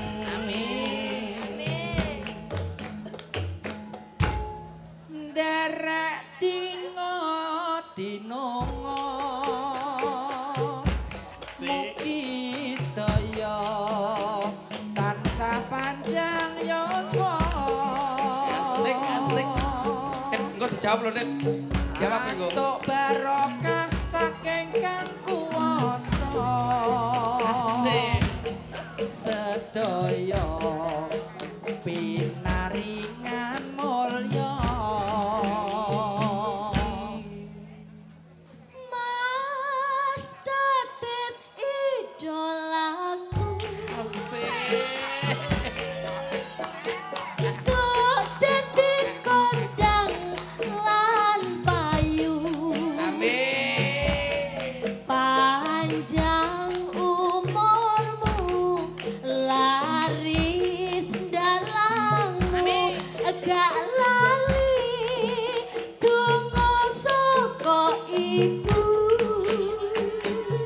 Derek dingo dinongo mugi sedaya tansah panjang yuswa. Asik. Engko dijawab lho, Dit. Jawab engko. Untuk barokah saking kang kuwasa. Asik. Sedaya pinaringan mulya. Mas Dadet idolaku. Sok dadi kondang lan payu. Amin. Panjang umurmu laris dalangmu gak lali donga saka ibu.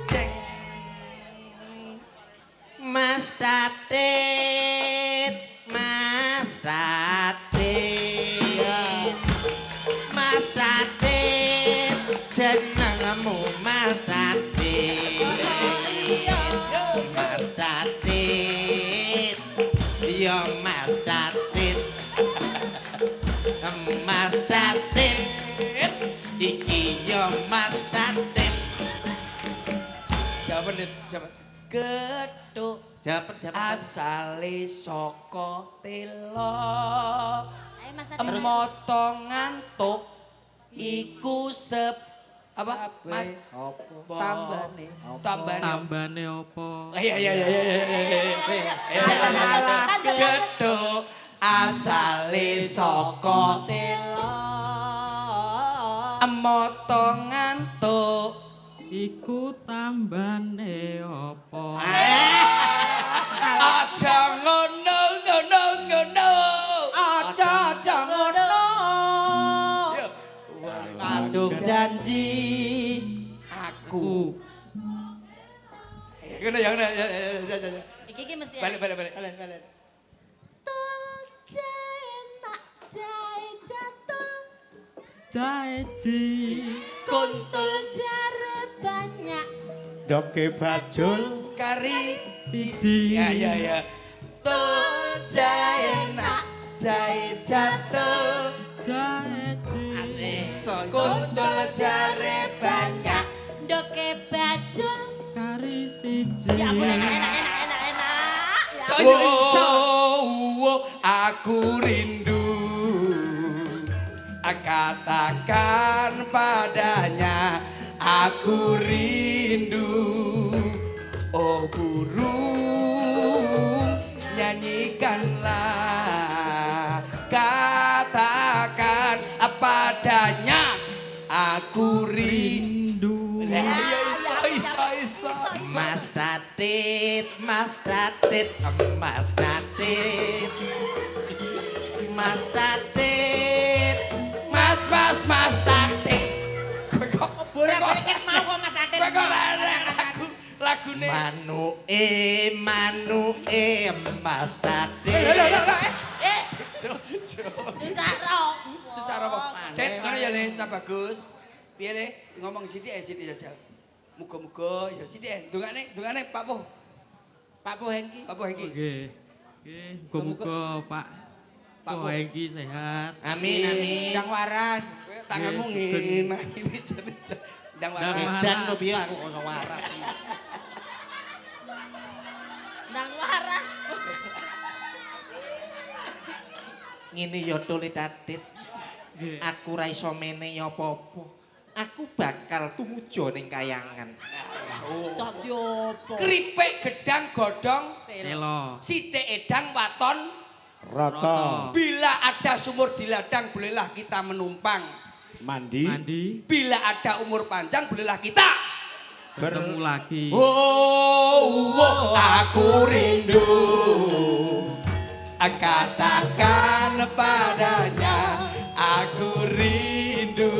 Cek. Mas Datit, Mas Datit, Mas Datit, jenengmu Mas Datit, Mas Datit, yo Mas Datit, Mas Datit, iki yo Mas Datit. Jawaban, Dit. Jawaban. Gethuk Jawaban. asale saka tela. Ayo Mas Adit. Emoto ngantuk iku Apa? Mas? Opo? Bo. Tambane. Tambane. Tambane opo? Iya. Gedhog asale saka Telo. moto ngantuk. Iku tambane opo? Aja ngono. Aja ngono. Kandung janji. Aku. Ngono ya. Iki mesti Balik. Balen. Tul jae nak jae jatul. Jaeji. Kuntul jare banyak. Doke bajul Kari Siji. ya. Tul jae nak jae jatul. Jaeji. Kuntul jare banyak. Ndoke bajul. Kari siji. Ya ampun enak. Ya. Aku rindu. Katakan padanya aku rindu. Oh burung nyanyikanlah. Katakan padanya aku rindu. Iso. Mas Tatit, Mas Tatit. Mas Tatit. Mas Tatit. Kowe kok Bolak-balik mau kok Mas Tatit. kowe kok lagune. Manuke Mas Tatit. Cara. Itu cara apa? Det, ngono ya Le, Cak Bagus. Piye Le? Ngomong sithik jajal. Muga-muga ya sithik ndongane Pak Po. Pak Po Hengki. Pak Po Hengki. Oke. Muga-muga Pak Po. Hengki sehat. Amin. Yang waras. Kowe tanganmu ngene ini jane. Ndang waras. Dan lo biar aku kok waras. Ndang waras. Ngene ya Tuli Tatit. Nggih. Aku ra iso meneh apa-apa. Aku bakal tumuju ning kayangan. Dadi opo? Kripik gedang godhong Telo. sithik edang waton. Roto. Bila ada sumur di ladang bolehlah kita menumpang. mandi Bila ada umur panjang bolehlah kita Bertemu lagi. aku rindu. Katakan padanya aku rindu.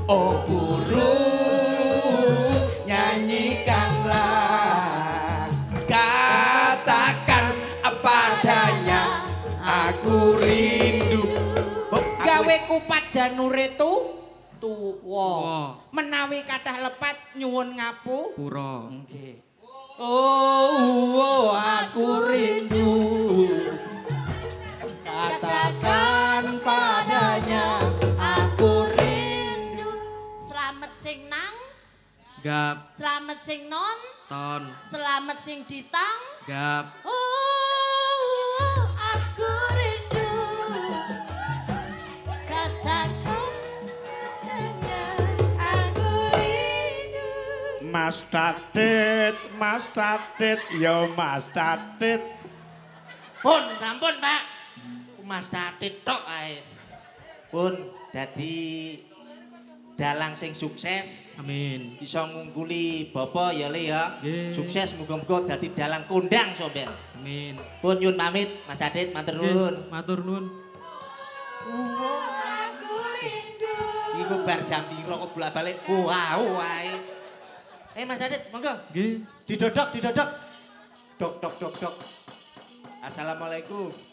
Oh burung nyanyikanlah. Katakan padanya aku rindu. Gawe kupat janure tuwa. Wah. Menawi kathah lepat nyuwun ngapu. Pura. Oh, aku rindu. Katakan padanya aku rindu. Slamet sing nang, Gap. slamet sing non, Ton. selamat sing ditang. Gap. Oh, aku rindu. Katakan hanya aku rindu. Mas Tatit ya Mas Tatit. Pun, sampun Pak. Mas Tatit tok ae. Pun dadi dalang sing sukses. Amin. Bisa ngungguli Bapak ya Le ya. Nggih. Sukses muga-muga dadi dalang kondang sampean. Amin. Pun nyun pamit Mas Tatit matur nuwun. Matur nuwun. Aku rindu. Iku bar jam piro kok bolak-balik wow wae. Mas Tatit monggo. Nggih. Didodok. Dok. Assalamualaikum.